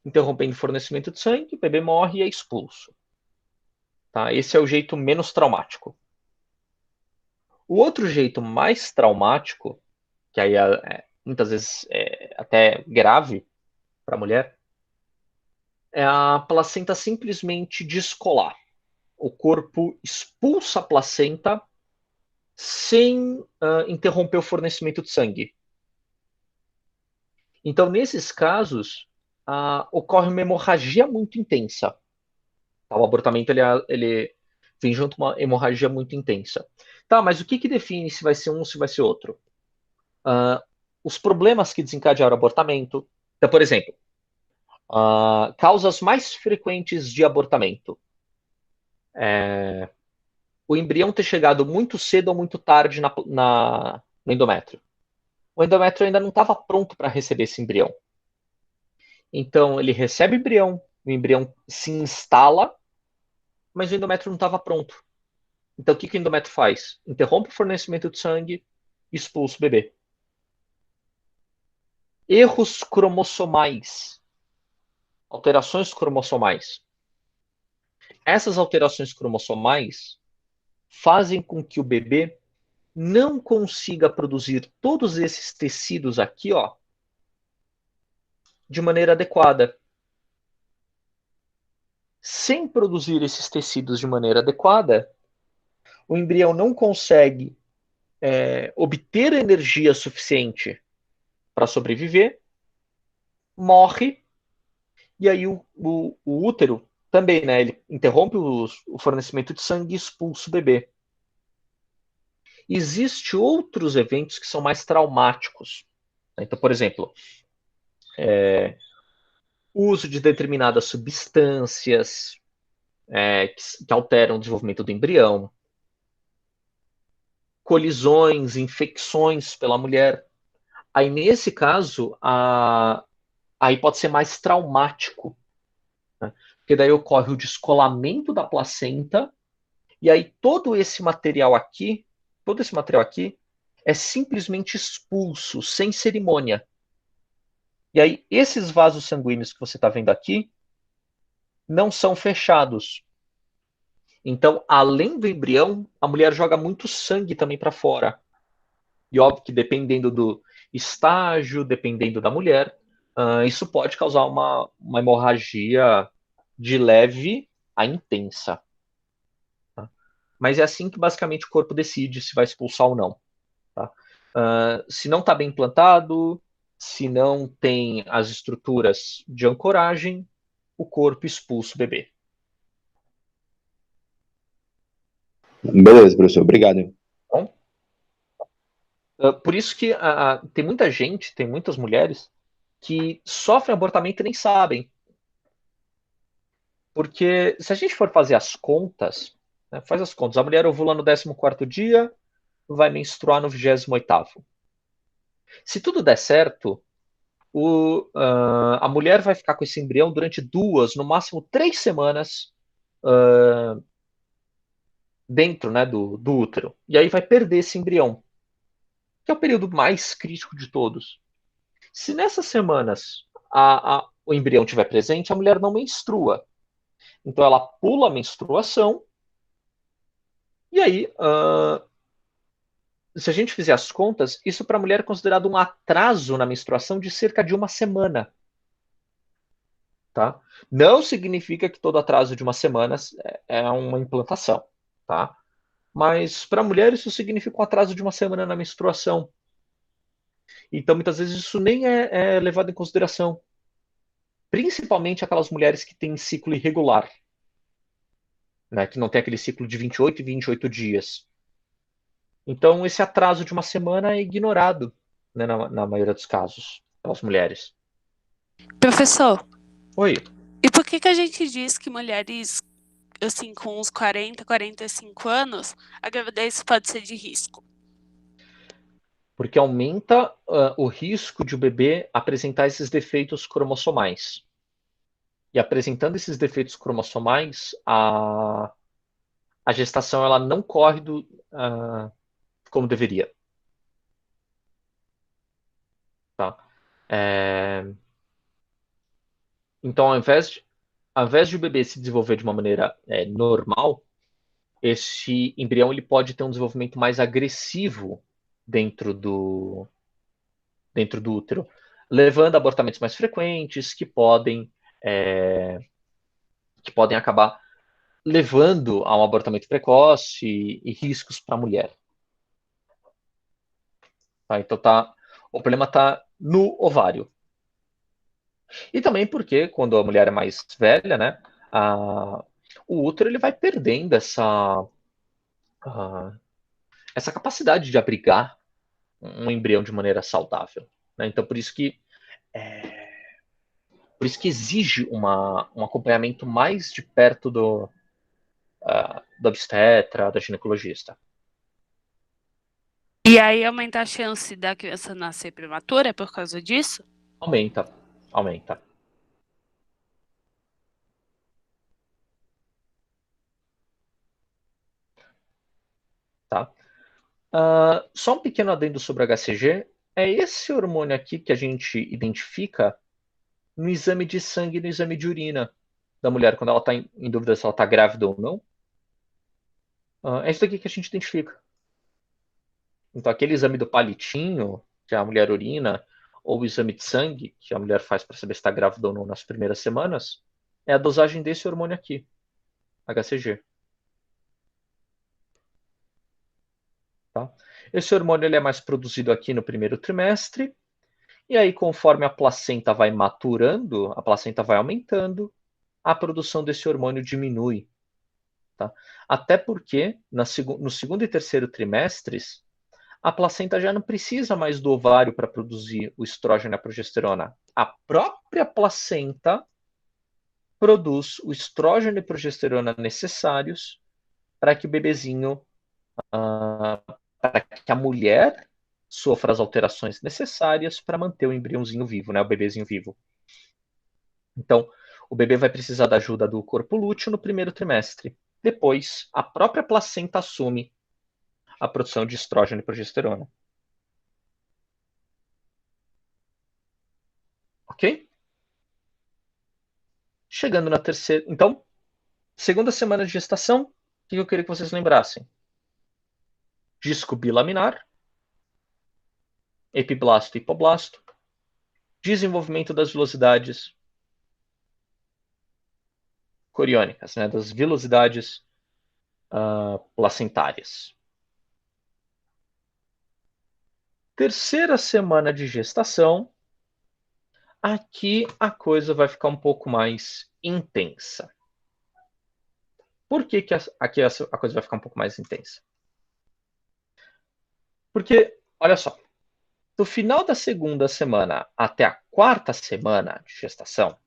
Interrompendo o fornecimento de sangue, o bebê morre e é expulso. Tá? Esse é o jeito menos traumático. O outro jeito mais traumático, que aí muitas vezes é até grave para a mulher, é a placenta simplesmente descolar. O corpo expulsa a placenta sem interromper o fornecimento de sangue. Então, nesses casos, ocorre uma hemorragia muito intensa. O abortamento ele vem junto com uma hemorragia muito intensa. Tá, mas o que define se vai ser um ou se vai ser outro? Os problemas que desencadearam o abortamento. Então, por exemplo, causas mais frequentes de abortamento. O embrião ter chegado muito cedo ou muito tarde no endométrio. O endométrio ainda não estava pronto para receber esse embrião. Então, ele recebe o embrião se instala, mas o endométrio não estava pronto. Então, o que o endométrio faz? Interrompe o fornecimento de sangue e expulsa o bebê. Erros cromossomais. Alterações cromossomais. Essas alterações cromossomais fazem com que o bebê não consiga produzir todos esses tecidos aqui, ó, de maneira adequada. Sem produzir esses tecidos de maneira adequada, o embrião não consegue obter energia suficiente para sobreviver, morre, e aí o útero também, né, ele interrompe o fornecimento de sangue e expulsa o bebê. Existem outros eventos que são mais traumáticos. Então, por exemplo, o uso de determinadas substâncias que alteram o desenvolvimento do embrião, colisões, infecções pela mulher. Aí, nesse caso, aí pode ser mais traumático, né? Porque daí ocorre o descolamento da placenta, e aí todo esse material aqui é simplesmente expulso, sem cerimônia. E aí, esses vasos sanguíneos que você está vendo aqui não são fechados. Então, além do embrião, a mulher joga muito sangue também para fora. E óbvio que dependendo do estágio, dependendo da mulher, isso pode causar uma hemorragia de leve a intensa. Tá? Mas é assim que basicamente o corpo decide se vai expulsar ou não. Tá? Se não está bem implantado, se não tem as estruturas de ancoragem, o corpo expulsa o bebê. Beleza, professor. Obrigado. Bom, por isso que tem muita gente, tem muitas mulheres que sofrem abortamento e nem sabem. Porque se a gente for fazer as contas, né, faz as contas, a mulher ovula no 14º dia, vai menstruar no 28º. Se tudo der certo, a mulher vai ficar com esse embrião durante 2, no máximo 3 semanas dentro, né, do útero. E aí vai perder esse embrião, que é o período mais crítico de todos. Se nessas semanas o embrião estiver presente, a mulher não menstrua. Então ela pula a menstruação, e aí, se a gente fizer as contas, isso para a mulher é considerado um atraso na menstruação de cerca de 1 semana. Tá? Não significa que todo atraso de 1 semana é uma implantação. Tá? Mas para a mulher isso significa um atraso de 1 semana na menstruação. Então, muitas vezes, isso nem é levado em consideração. Principalmente aquelas mulheres que têm ciclo irregular, né? Que não tem aquele ciclo de 28 e 28 dias. Então, esse atraso de 1 semana é ignorado, né, na maioria dos casos, pelas mulheres. Professor, Oi. e por que a gente diz que mulheres, assim, com uns 40, 45 anos, a gravidez pode ser de risco? Porque aumenta o risco de o bebê apresentar esses defeitos cromossomais. E apresentando esses defeitos cromossomais, a gestação ela não corre como deveria. Tá? Então, ao invés de o bebê se desenvolver de uma maneira normal, esse embrião ele pode ter um desenvolvimento mais agressivo dentro do útero, levando a abortamentos mais frequentes, que podem acabar levando a um abortamento precoce e riscos para a mulher. Tá? Então, o problema está no ovário. E também porque, quando a mulher é mais velha, né, o útero ele vai perdendo essa capacidade de abrigar um embrião de maneira saudável. Né? Então, por isso que exige um acompanhamento mais de perto do obstetra, da ginecologista. E aí aumenta a chance da criança nascer prematura por causa disso? Aumenta. Tá? Só um pequeno adendo sobre o HCG. É esse hormônio aqui que a gente identifica no exame de sangue e no exame de urina da mulher, quando ela está em dúvida se ela está grávida ou não. É isso aqui que a gente identifica. Então, aquele exame do palitinho, que a mulher urina, ou o exame de sangue, que a mulher faz para saber se está grávida ou não nas primeiras semanas, é a dosagem desse hormônio aqui, HCG. Tá? Esse hormônio ele é mais produzido aqui no primeiro trimestre, e aí conforme a placenta vai maturando, a placenta vai aumentando, a produção desse hormônio diminui. Tá? Até porque, no segundo e terceiro trimestres, a placenta já não precisa mais do ovário para produzir o estrógeno e a progesterona. A própria placenta produz o estrógeno e progesterona necessários para que o bebezinho, para que a mulher sofra as alterações necessárias para manter o embriãozinho vivo, né, o bebezinho vivo. Então, o bebê vai precisar da ajuda do corpo lúteo no primeiro trimestre. Depois, a própria placenta assume a produção de estrógeno e progesterona. Ok? Chegando na terceira. Então, segunda semana de gestação, o que eu queria que vocês lembrassem? Disco bilaminar, epiblasto e hipoblasto, desenvolvimento das velocidades coriônicas, né, das velocidades placentárias. Terceira semana de gestação, aqui a coisa vai ficar um pouco mais intensa. Por que aqui a coisa vai ficar um pouco mais intensa? Porque, olha só, do final da segunda semana até a quarta semana de gestação,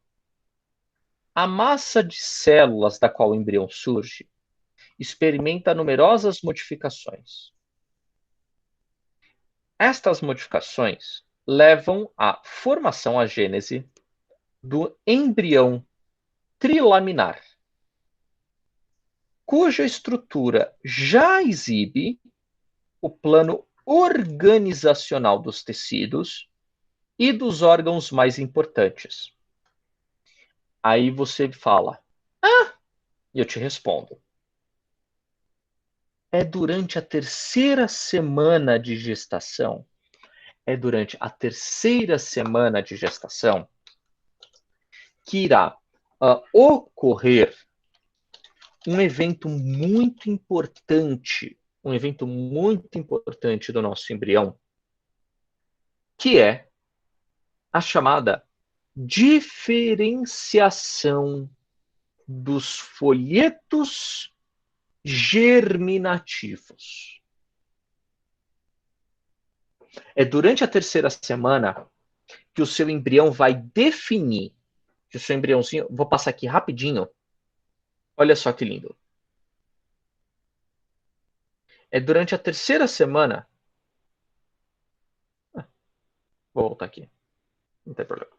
a massa de células da qual o embrião surge experimenta numerosas modificações. Estas modificações levam à formação, à gênese, do embrião trilaminar, cuja estrutura já exibe o plano organizacional dos tecidos e dos órgãos mais importantes. Aí você fala, e eu te respondo. É durante a terceira semana de gestação, que irá ocorrer um evento muito importante do nosso embrião, que é a chamada diferenciação dos folhetos germinativos. É durante a terceira semana que o seu embrião vai definir, que o seu embriãozinho, vou passar aqui rapidinho, olha só que lindo. É durante a terceira semana, vou voltar aqui, não tem problema.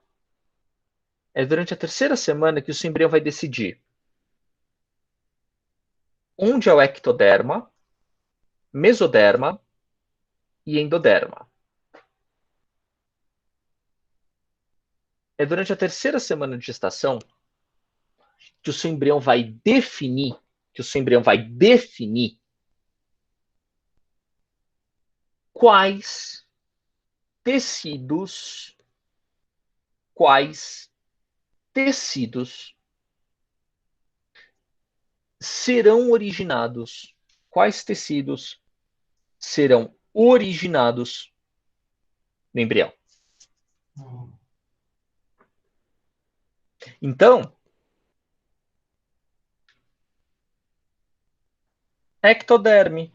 É durante a terceira semana que o seu embrião vai decidir onde é o ectoderma, mesoderma e endoderma. É durante a terceira semana de gestação que o seu embrião vai definir, quais tecidos serão originados, no embrião. Então, ectoderme,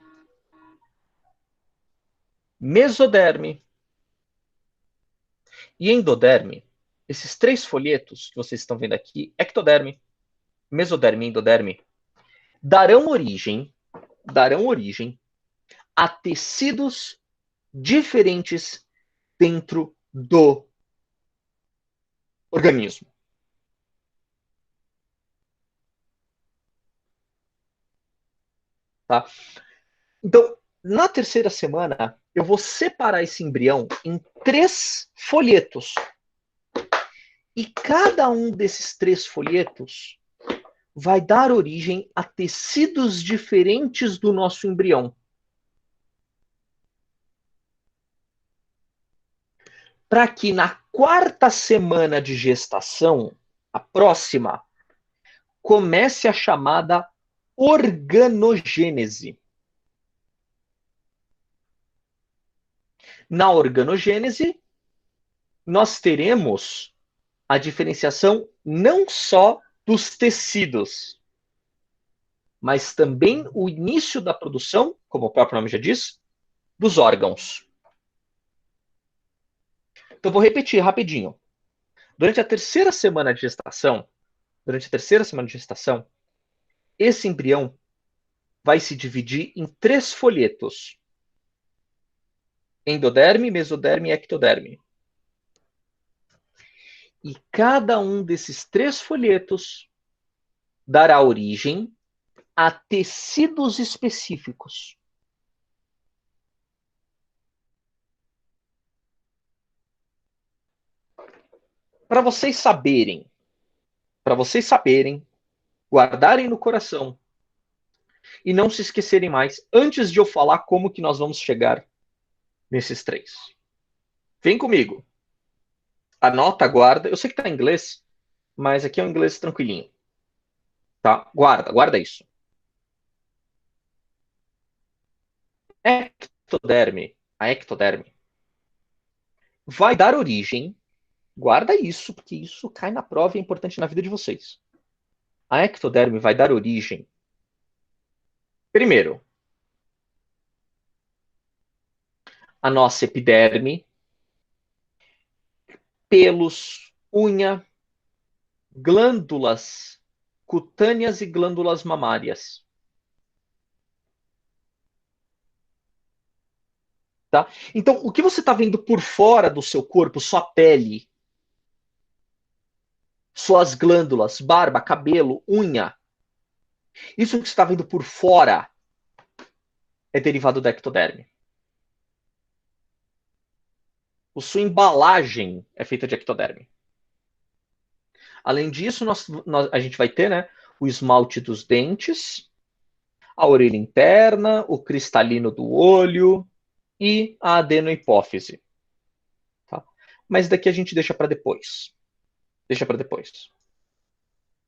mesoderme e endoderme, esses três folhetos que vocês estão vendo aqui, ectoderme, mesoderme e endoderme, darão origem a tecidos diferentes dentro do organismo. Tá? Então, na terceira semana, eu vou separar esse embrião em 3 folhetos. E cada um desses 3 folhetos vai dar origem a tecidos diferentes do nosso embrião. Para que na quarta semana de gestação, a próxima, comece a chamada organogênese. Na organogênese, nós teremos a diferenciação não só dos tecidos, mas também o início da produção, como o próprio nome já diz, dos órgãos. Então, vou repetir rapidinho. Durante a terceira semana de gestação, esse embrião vai se dividir em 3 folhetos: endoderme, mesoderme e ectoderme. E cada um desses 3 folhetos dará origem a tecidos específicos. Para vocês saberem, guardarem no coração e não se esquecerem mais, antes de eu falar como que nós vamos chegar nesses 3. Vem comigo. Anota, guarda. Eu sei que está em inglês, mas aqui é um inglês tranquilinho. Tá? Guarda isso. A ectoderme, vai dar origem, guarda isso, porque isso cai na prova e é importante na vida de vocês. A ectoderme vai dar origem, primeiro, a nossa epiderme, pelos, unha, glândulas cutâneas e glândulas mamárias. Tá? Então, o que você está vendo por fora do seu corpo, sua pele, suas glândulas, barba, cabelo, unha, isso que você está vendo por fora é derivado da ectoderme. Sua embalagem é feita de ectoderme. Além disso, a gente vai ter, né, o esmalte dos dentes, a orelha interna, o cristalino do olho e a adenohipófise. Tá? Mas daqui a gente deixa para depois.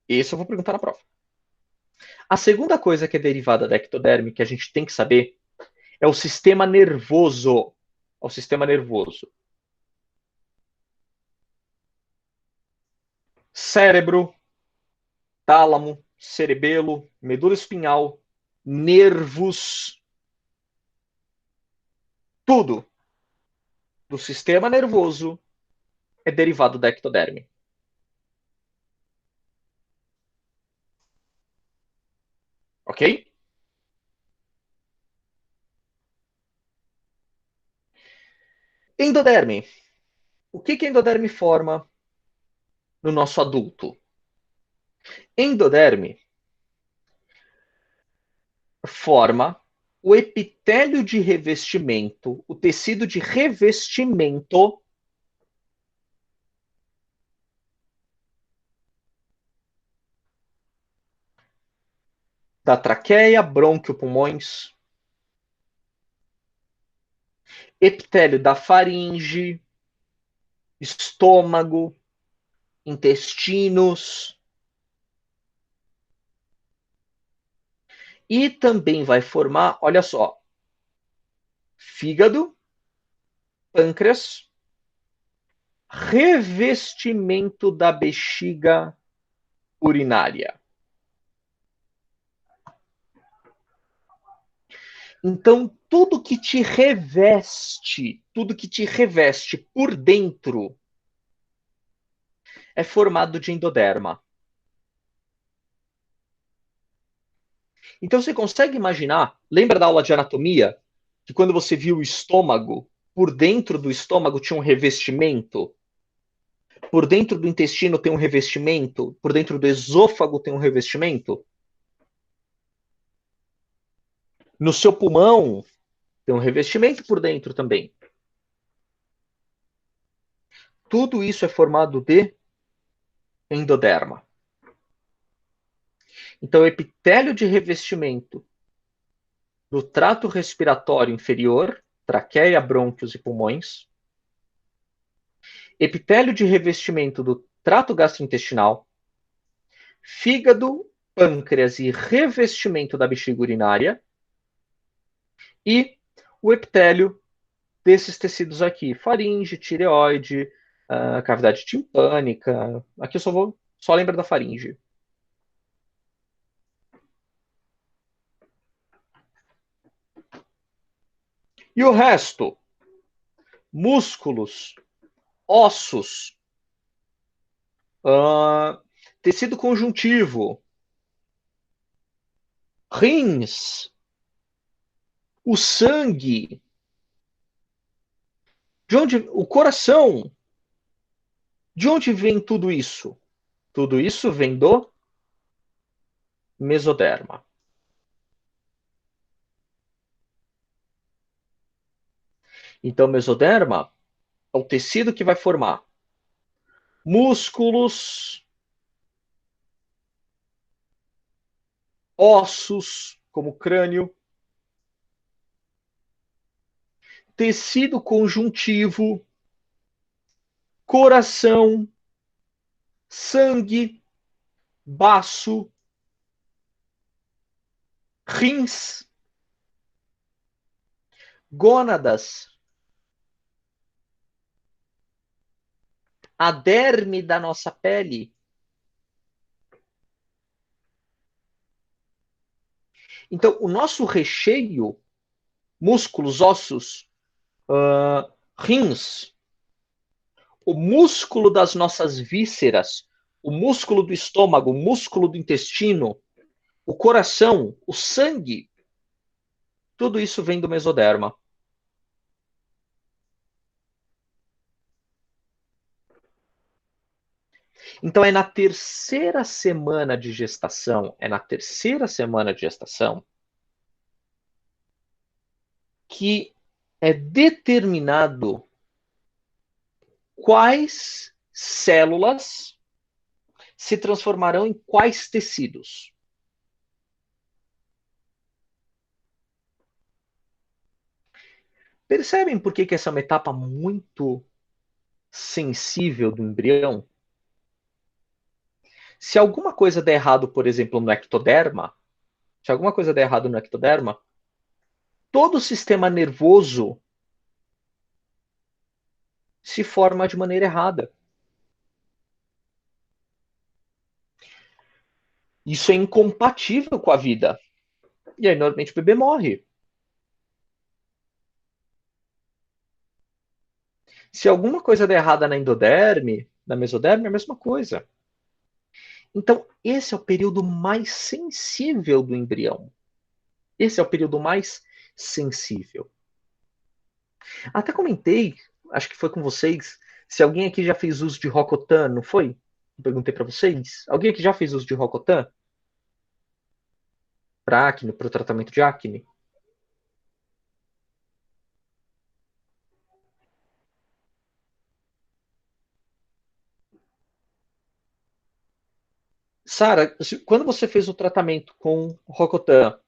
Isso eu vou perguntar na prova. A segunda coisa que é derivada da ectoderme que a gente tem que saber é o sistema nervoso. Cérebro, tálamo, cerebelo, medula espinhal, nervos, tudo do sistema nervoso é derivado da ectoderme. Ok? Endoderme. O que a endoderme forma no nosso adulto? Endoderme forma o epitélio de revestimento, o tecido de revestimento da traqueia, brônquio, pulmões, epitélio da faringe, estômago, intestinos. E também vai formar, olha só, fígado, pâncreas, revestimento da bexiga urinária. Então, tudo que te reveste por dentro é formado de endoderma. Então, você consegue imaginar, lembra da aula de anatomia, que quando você viu o estômago, por dentro do estômago tinha um revestimento? Por dentro do intestino tem um revestimento? Por dentro do esôfago tem um revestimento? No seu pulmão tem um revestimento por dentro também. Tudo isso é formado de endoderma. Então, o epitélio de revestimento do trato respiratório inferior, traqueia, brônquios e pulmões. Epitélio de revestimento do trato gastrointestinal. Fígado, pâncreas e revestimento da bexiga urinária. E o epitélio desses tecidos aqui, faringe, tireoide, cavidade timpânica. Aqui eu só lembro da faringe. E o resto? Músculos, ossos, tecido conjuntivo, rins, o sangue, o coração. De onde vem tudo isso? Tudo isso vem do mesoderma. Então, mesoderma é o tecido que vai formar músculos, ossos, como crânio, tecido conjuntivo, coração, sangue, baço, rins, gônadas, a derme da nossa pele. Então, o nosso recheio, músculos, ossos, rins, o músculo das nossas vísceras, o músculo do estômago, o músculo do intestino, o coração, o sangue, tudo isso vem do mesoderma. Então é na terceira semana de gestação, que é determinado quais células se transformarão em quais tecidos. Percebem por que essa é uma etapa muito sensível do embrião? Se alguma coisa der errado, por exemplo, no ectoderma, todo o sistema nervoso se forma de maneira errada. Isso é incompatível com a vida. E aí, normalmente, o bebê morre. Se alguma coisa der errada na endoderme, na mesoderme, é a mesma coisa. Então, esse é o período mais sensível do embrião. Esse é o período mais sensível. Até comentei, acho que foi com vocês, se alguém aqui já fez uso de Rocotan, não foi? Eu perguntei para vocês. Alguém aqui já fez uso de Rocotan? Para acne, para o tratamento de acne? Sara, quando você fez o tratamento com Rocotan,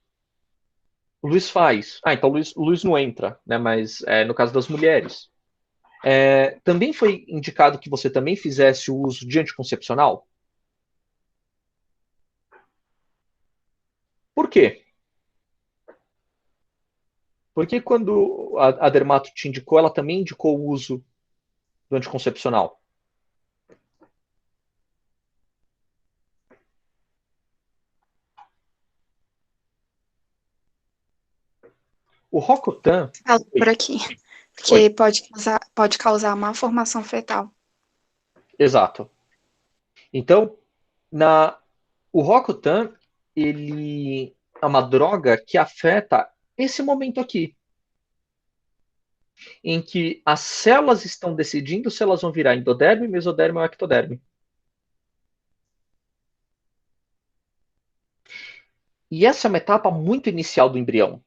o Luiz faz. Ah, então o Luiz não entra, né? Mas no caso das mulheres. Também foi indicado que você também fizesse o uso de anticoncepcional? Por quê? Porque quando a dermato te indicou, ela também indicou o uso do anticoncepcional. O Rocotan. Por aqui. Porque pode causar má formação fetal. Exato. Então, o Rocotan, ele é uma droga que afeta esse momento aqui, em que as células estão decidindo se elas vão virar endoderme, mesoderme ou ectoderme. E essa é uma etapa muito inicial do embrião.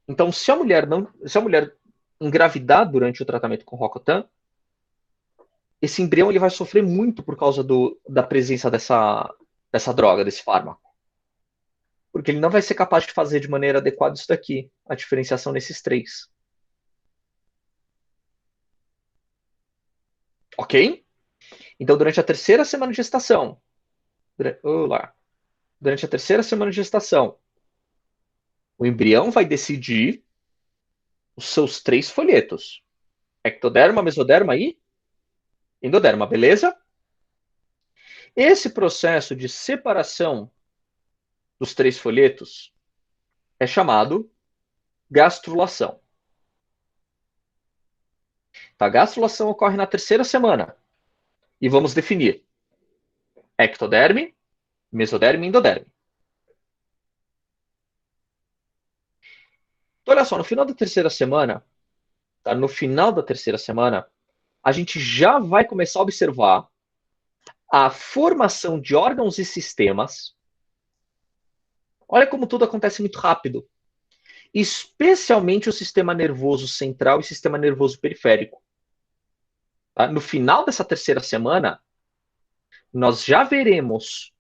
Então, se a mulher engravidar durante o tratamento com Rocotan, esse embrião ele vai sofrer muito por causa da presença dessa droga, desse fármaco. Porque ele não vai ser capaz de fazer de maneira adequada isso daqui, a diferenciação nesses três. Ok? Então, durante a terceira semana de gestação, o embrião vai decidir os seus três folhetos: ectoderma, mesoderma e endoderma, beleza? Esse processo de separação dos três folhetos é chamado gastrulação. Tá? A gastrulação ocorre na terceira semana. E vamos definir ectoderme, mesoderme e endoderme. Então, olha só, no final da terceira semana, tá? No final da terceira semana, a gente já vai começar a observar a formação de órgãos e sistemas. Olha como tudo acontece muito rápido. Especialmente o sistema nervoso central e o sistema nervoso periférico. Tá? No final dessa terceira semana, nós já veremos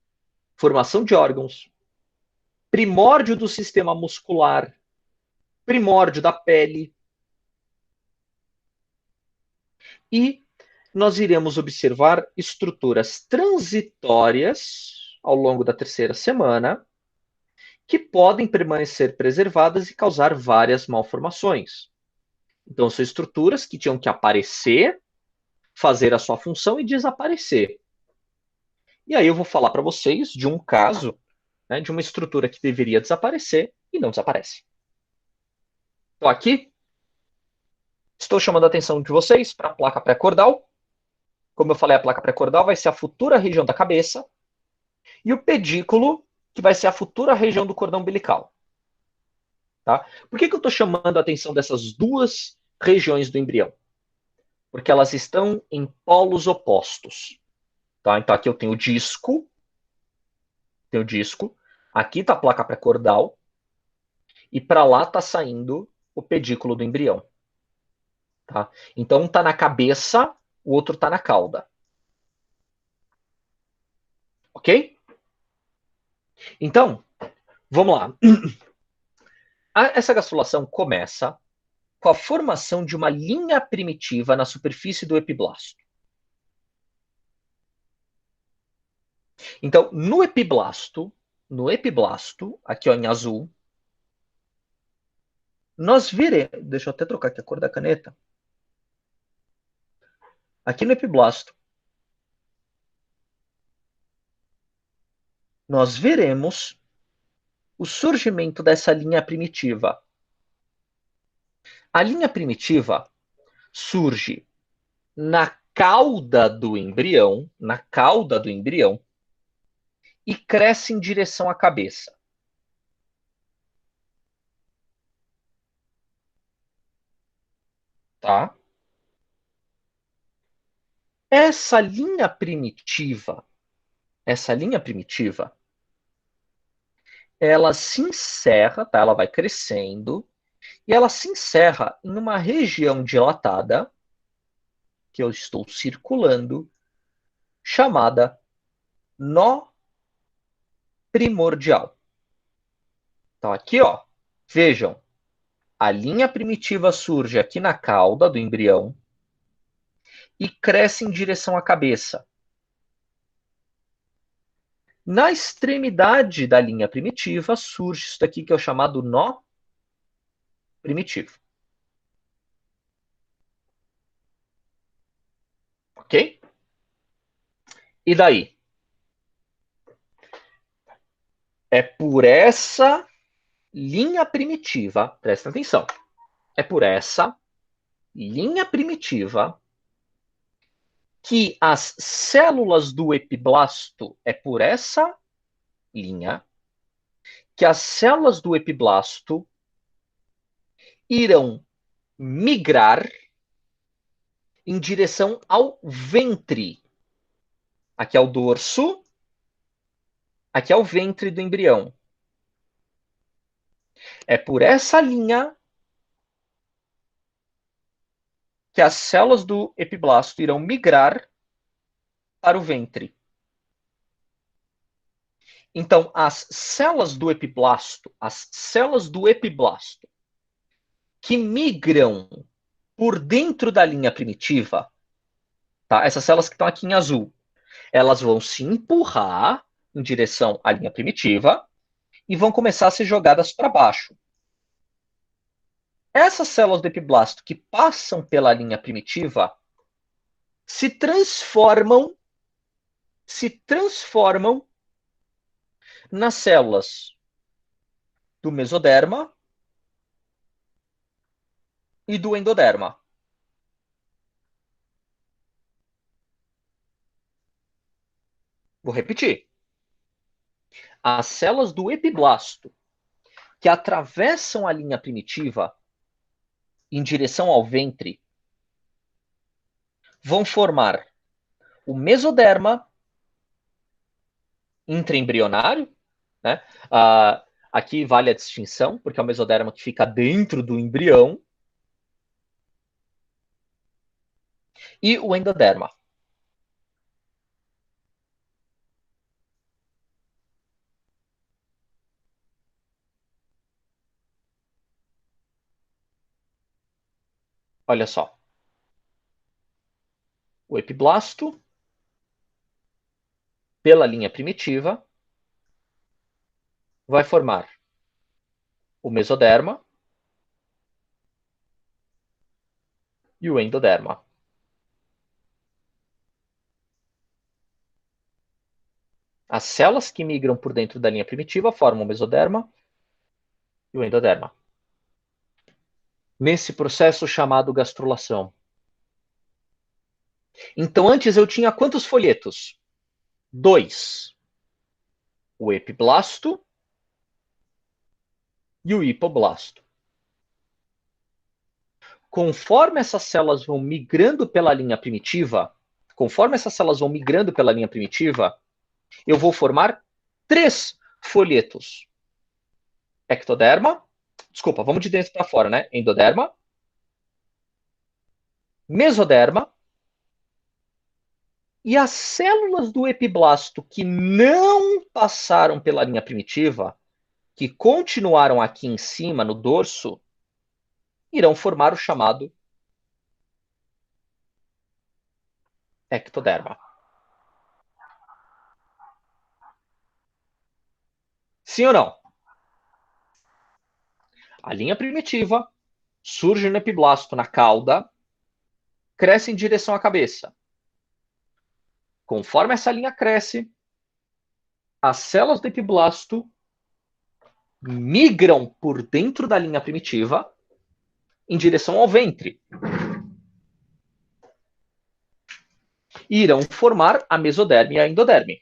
formação de órgãos, primórdio do sistema muscular, primórdio da pele. E nós iremos observar estruturas transitórias ao longo da terceira semana que podem permanecer preservadas e causar várias malformações. Então, são estruturas que tinham que aparecer, fazer a sua função e desaparecer. E aí eu vou falar para vocês de um caso, né, de uma estrutura que deveria desaparecer e não desaparece. Então, aqui, estou chamando a atenção de vocês para a placa pré-cordal. Como eu falei, a placa pré-cordal vai ser a futura região da cabeça e o pedículo, que vai ser a futura região do cordão umbilical. Tá? Por que eu estou chamando a atenção dessas duas regiões do embrião? Porque elas estão em polos opostos. Tá? Então aqui eu tenho o disco, aqui está a placa pré-cordal, e para lá está saindo o pedículo do embrião. Tá? Então um está na cabeça, o outro está na cauda. Ok? Então, vamos lá. Essa gastrulação começa com a formação de uma linha primitiva na superfície do epiblasto. Então, no epiblasto, aqui ó, em azul, nós veremos... Deixa eu até trocar aqui a cor da caneta. Aqui no epiblasto, nós veremos o surgimento dessa linha primitiva. A linha primitiva surge na cauda do embrião, e cresce em direção à cabeça. Tá? Essa linha primitiva, ela se encerra, tá? Ela vai crescendo, e ela se encerra em uma região dilatada, que eu estou circulando, chamada nó primordial. Então aqui, ó, vejam, a linha primitiva surge aqui na cauda do embrião e cresce em direção à cabeça. Na extremidade da linha primitiva surge isso daqui que é o chamado nó primitivo. Ok? E daí? É por essa linha primitiva, presta atenção, é por essa linha primitiva que as células do epiblasto, é por essa linha que as células do epiblasto irão migrar em direção ao ventre. Aqui é o dorso, aqui é o ventre do embrião. É por essa linha que as células do epiblasto irão migrar para o ventre. Então, as células do epiblasto que migram por dentro da linha primitiva, tá? Essas células que estão aqui em azul, elas vão se empurrar em direção à linha primitiva e vão começar a ser jogadas para baixo. Essas células do epiblasto que passam pela linha primitiva se transformam nas células do mesoderma e do endoderma. Vou repetir. As células do epiblasto que atravessam a linha primitiva em direção ao ventre vão formar o mesoderma intraembrionário, né? Aqui vale a distinção, porque é o mesoderma que fica dentro do embrião, e o endoderma. Olha só. O epiblasto, pela linha primitiva, vai formar o mesoderma e o endoderma. As células que migram por dentro da linha primitiva formam o mesoderma e o endoderma. Nesse processo chamado gastrulação. Então, antes eu tinha quantos folhetos? 2. O epiblasto e o hipoblasto. Conforme essas células vão migrando pela linha primitiva, eu vou formar 3 folhetos. Ectoderma, desculpa, vamos de dentro para fora, né? Endoderma, mesoderma, e as células do epiblasto que não passaram pela linha primitiva, que continuaram aqui em cima, no dorso, irão formar o chamado ectoderma. Sim ou não? A linha primitiva surge no epiblasto, na cauda, cresce em direção à cabeça. Conforme essa linha cresce, as células do epiblasto migram por dentro da linha primitiva em direção ao ventre. E irão formar a mesoderme e a endoderme.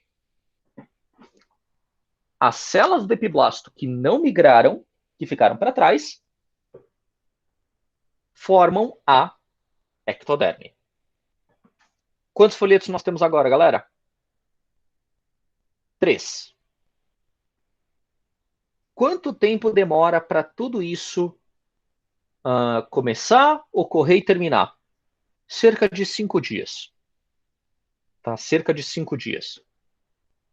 As células do epiblasto que não migraram, que ficaram para trás, formam a ectoderme. Quantos folhetos nós temos agora, galera? 3. Quanto tempo demora para tudo isso começar, ocorrer e terminar? Cerca de 5 dias. Tá? Cerca de 5 dias.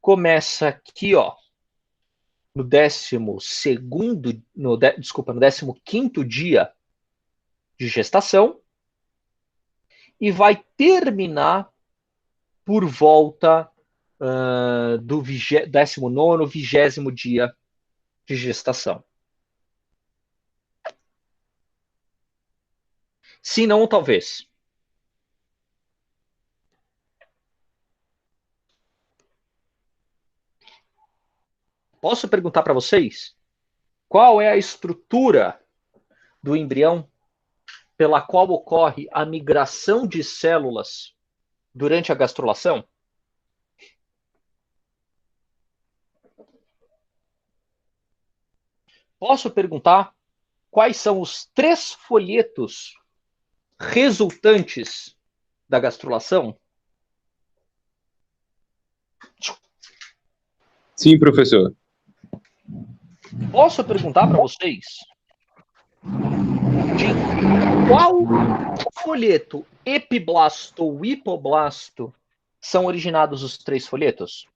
Começa aqui, ó, no 15º dia de gestação e vai terminar por volta do 19º, 20º dia de gestação. Se não, talvez. Posso perguntar para vocês qual é a estrutura do embrião pela qual ocorre a migração de células durante a gastrulação? Posso perguntar quais são os 3 folhetos resultantes da gastrulação? Sim, professor. Posso perguntar para vocês de qual folheto, epiblasto ou hipoblasto, são originados os 3 folhetos?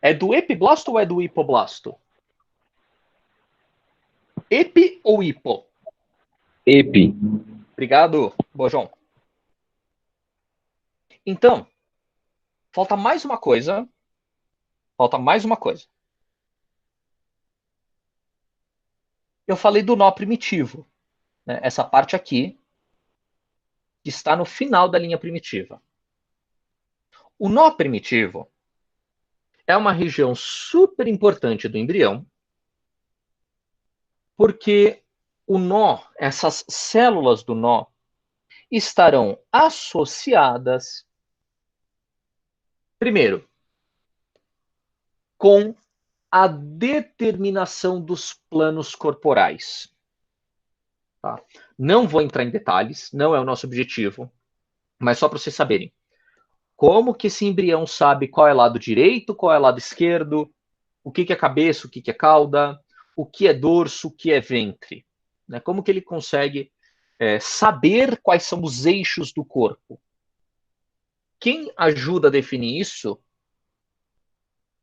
É do epiblasto ou é do hipoblasto? Epi ou hipo? Epi. Obrigado, Bojão. Então, falta mais uma coisa. Eu falei do nó primitivo, né? Essa parte aqui que está no final da linha primitiva. O nó primitivo é uma região super importante do embrião, porque o nó, essas células do nó, estarão associadas Primeiro, com a determinação dos planos corporais. Tá? Não vou entrar em detalhes, não é o nosso objetivo, mas só para vocês saberem. Como que esse embrião sabe qual é lado direito, qual é lado esquerdo, o que é cabeça, o que é cauda, o que é dorso, o que é ventre? Né? Como que ele consegue saber quais são os eixos do corpo? Quem ajuda a definir isso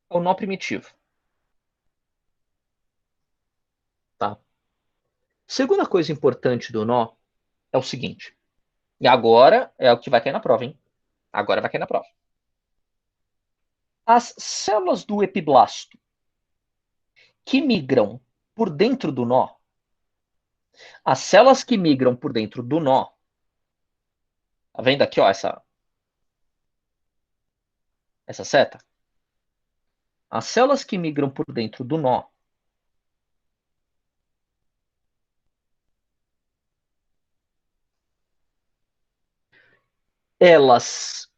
é o nó primitivo. Tá? Segunda coisa importante do nó é o seguinte, e agora é o que vai cair na prova, hein? Agora vai cair na prova. As células do epiblasto que migram por dentro do nó, as células que migram por dentro do nó, tá vendo aqui, ó, essa seta? As células que migram por dentro do nó, elas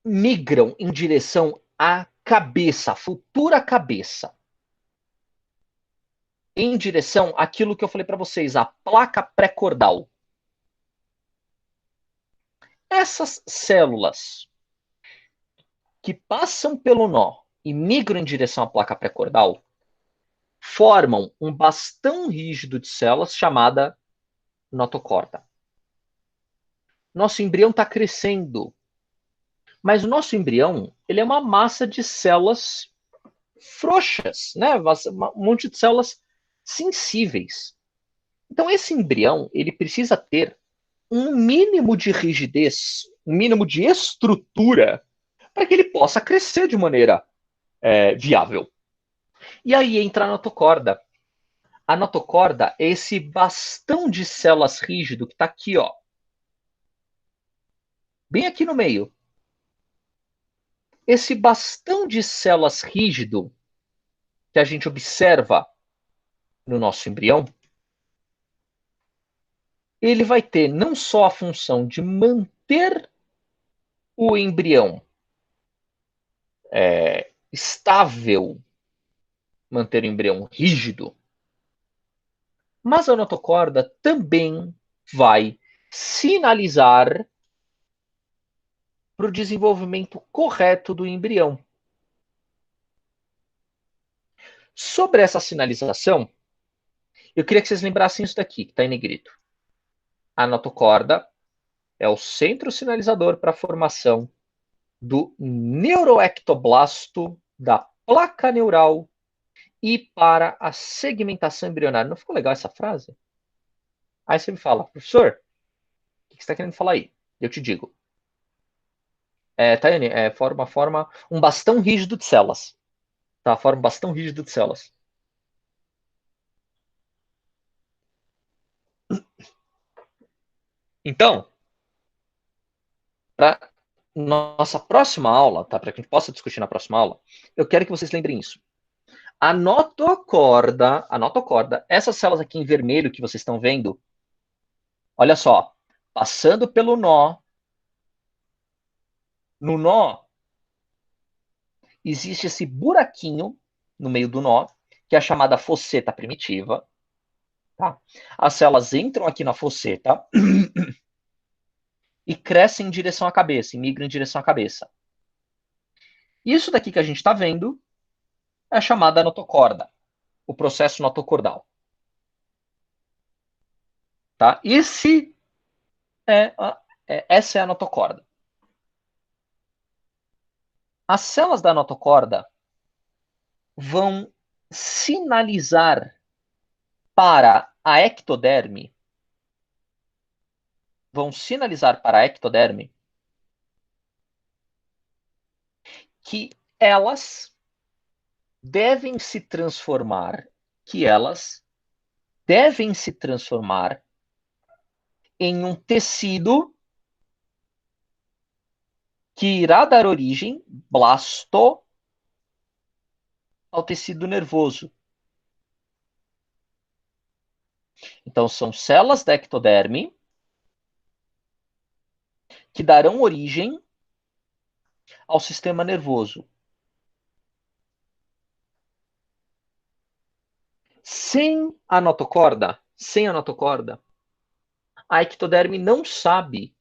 migram em direção à cabeça, à futura cabeça. Em direção àquilo que eu falei para vocês, a placa pré-cordal. Essas células que passam pelo nó e migram em direção à placa pré-cordal formam um bastão rígido de células chamada notocorda. Nosso embrião está crescendo, mas o nosso embrião ele é uma massa de células frouxas, né? Um monte de células sensíveis. Então esse embrião ele precisa ter um mínimo de rigidez, um mínimo de estrutura para que ele possa crescer de maneira viável. E aí entra a notocorda. A notocorda é esse bastão de células rígido que está aqui, ó, bem aqui no meio. Esse bastão de células rígido que a gente observa no nosso embrião, ele vai ter não só a função de manter o embrião estável, manter o embrião rígido, mas a notocorda também vai sinalizar para o desenvolvimento correto do embrião. Sobre essa sinalização, eu queria que vocês lembrassem isso daqui, que está em negrito. A notocorda é o centro sinalizador para a formação do neuroectoblasto da placa neural e para a segmentação embrionária. Não ficou legal essa frase? Aí você me fala, professor, o que você está querendo falar aí? Eu te digo. Tayane, forma um bastão rígido de células. Tá? Forma um bastão rígido de células. Então, para nossa próxima aula, tá? Para que a gente possa discutir na próxima aula, eu quero que vocês lembrem isso. A notocorda, essas células aqui em vermelho que vocês estão vendo, olha só, passando pelo nó, no nó existe esse buraquinho no meio do nó, que é a chamada fosseta primitiva. Tá? As células entram aqui na fosseta e crescem em direção à cabeça, e migram em direção à cabeça. Isso daqui que a gente está vendo é a chamada notocorda, o processo notocordal. Tá? Essa é a notocorda. As células da notocorda vão sinalizar para a ectoderme, que elas devem se transformar, em um tecido que irá dar origem, blasto, ao tecido nervoso. Então, são células da ectoderme que darão origem ao sistema nervoso. Sem a notocorda, a ectoderme não sabe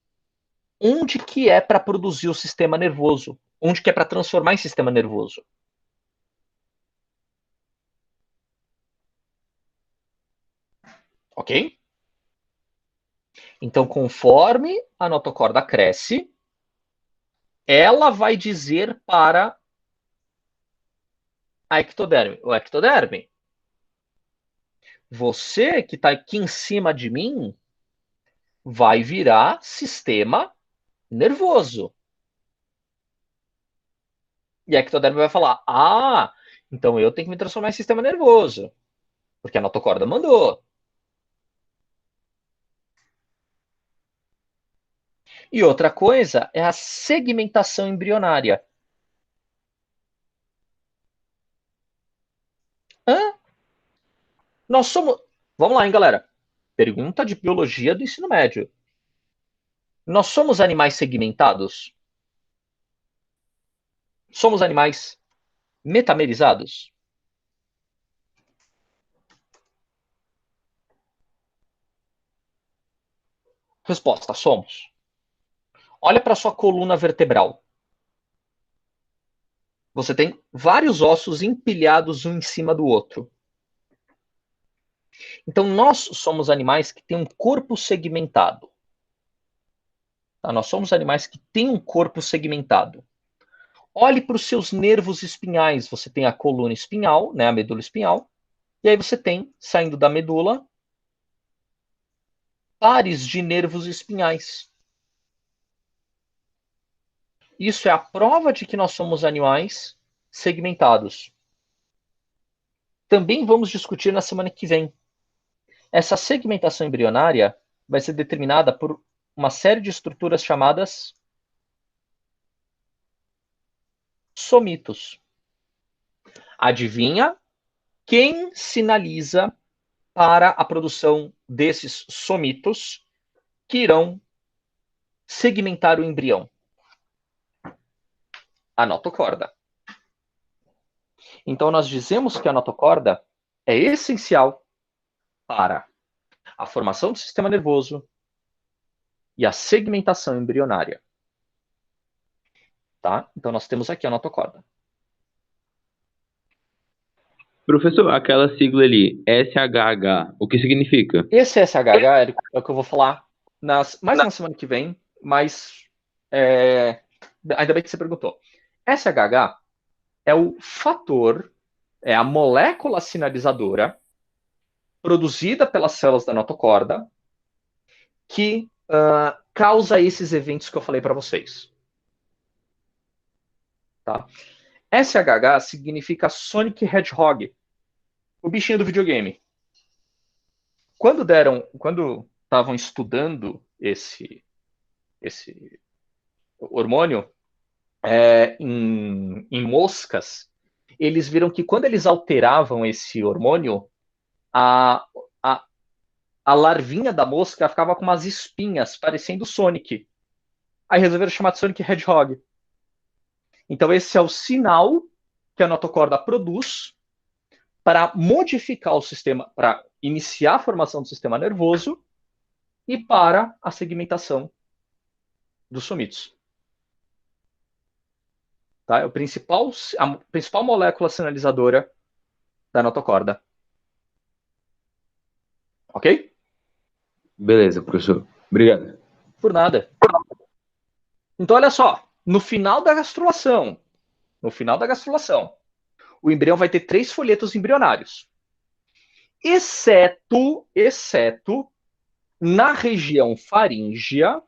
onde que é para produzir o sistema nervoso, onde que é para transformar em sistema nervoso. Ok? Então, conforme a notocorda cresce, ela vai dizer para a ectoderme, o ectoderme, você que está aqui em cima de mim vai virar sistema nervoso. E a ectoderme vai falar, então eu tenho que me transformar em sistema nervoso, porque a notocorda mandou. E outra coisa é a segmentação embrionária. Nós somos... Vamos lá, hein, galera. Pergunta de biologia do ensino médio. Nós somos animais segmentados? Somos animais metamerizados? Resposta, somos. Olha para sua coluna vertebral. Você tem vários ossos empilhados um em cima do outro. Então, nós somos animais que têm um corpo segmentado. Tá? Nós somos animais que têm um corpo segmentado. Olhe para os seus nervos espinhais. Você tem a coluna espinhal, né, a medula espinhal, e aí você tem, saindo da medula, pares de nervos espinhais. Isso é a prova de que nós somos animais segmentados. Também vamos discutir na semana que vem. Essa segmentação embrionária vai ser determinada por uma série de estruturas chamadas somitos. Adivinha quem sinaliza para a produção desses somitos que irão segmentar o embrião? A notocorda. Então, nós dizemos que a notocorda é essencial para a formação do sistema nervoso e a segmentação embrionária. Tá? Então, nós temos aqui a notocorda. Professor, aquela sigla ali, SHH, o que significa? Esse SHH é o que eu vou falar mais na semana que vem, mas ainda bem que você perguntou. SHH é o fator, é a molécula sinalizadora produzida pelas células da notocorda que causa esses eventos que eu falei para vocês. Tá? SHH significa Sonic Hedgehog, o bichinho do videogame. Quando estavam estudando esse hormônio em moscas, eles viram que quando eles alteravam esse hormônio, a larvinha da mosca ficava com umas espinhas, parecendo Sonic. Aí resolveram chamar de Sonic Hedgehog. Então esse é o sinal que a notocorda produz para modificar o sistema, para iniciar a formação do sistema nervoso e para a segmentação dos somitos. Tá? É a principal molécula sinalizadora da notocorda. Ok? Beleza, professor. Obrigado. Por nada. Então, olha só. No final da gastrulação, o embrião vai ter 3 folhetos embrionários. Exceto na região faríngea,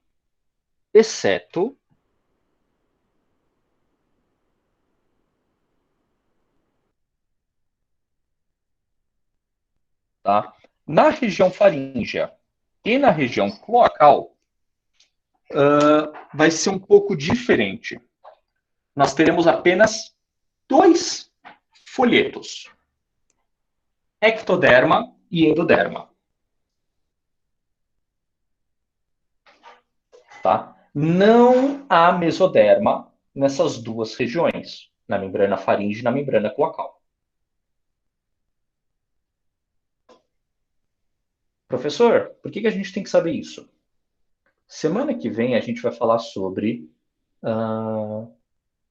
tá? Na região faríngea e na região cloacal, vai ser um pouco diferente. Nós teremos apenas 2 folhetos: ectoderma e endoderma. Tá? Não há mesoderma nessas duas regiões, na membrana faríngea e na membrana cloacal. Professor, por que a gente tem que saber isso? Semana que vem a gente vai falar sobre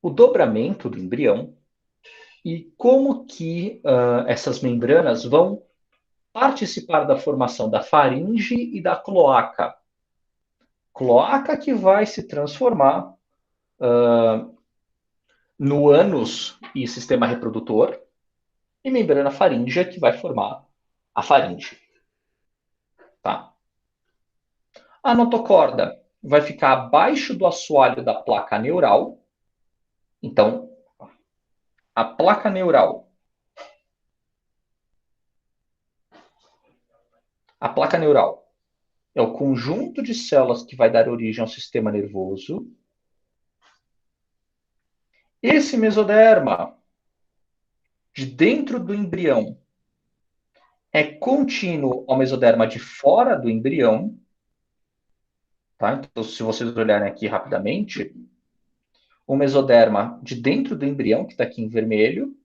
o dobramento do embrião e como que essas membranas vão participar da formação da faringe e da cloaca. Cloaca que vai se transformar no ânus e sistema reprodutor, e membrana faríngea que vai formar a faringe. Tá? A notocorda vai ficar abaixo do assoalho da placa neural. Então, a placa neural. A placa neural é o conjunto de células que vai dar origem ao sistema nervoso. Esse mesoderma, de dentro do embrião, é contínuo ao mesoderma de fora do embrião. Tá? Então, se vocês olharem aqui rapidamente, o mesoderma de dentro do embrião, que está aqui em vermelho,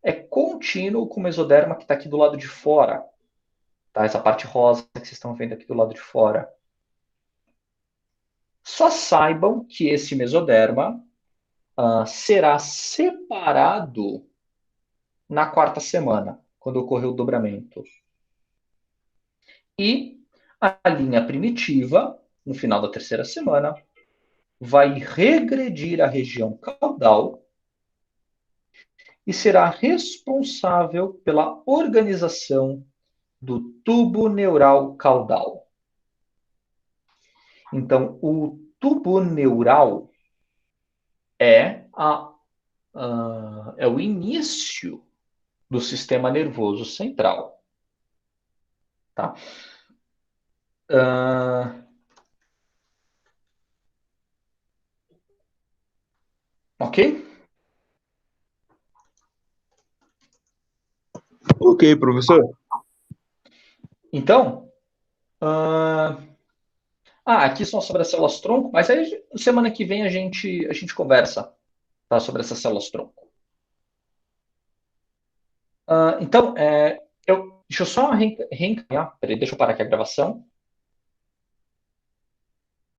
é contínuo com o mesoderma que está aqui do lado de fora. Tá? Essa parte rosa que vocês estão vendo aqui do lado de fora. Só saibam que esse mesoderma será separado na quarta semana, quando ocorrer o dobramento. E a linha primitiva, no final da terceira semana, vai regredir à região caudal e será responsável pela organização do tubo neural caudal. Então, o tubo neural é o início do sistema nervoso central. Tá? Ok? Ok, professor. Então, aqui são sobre as células tronco, mas aí semana que vem a gente conversa, tá, sobre essas células tronco. Então, deixa eu só reencaminhar. Peraí, deixa eu parar aqui a gravação.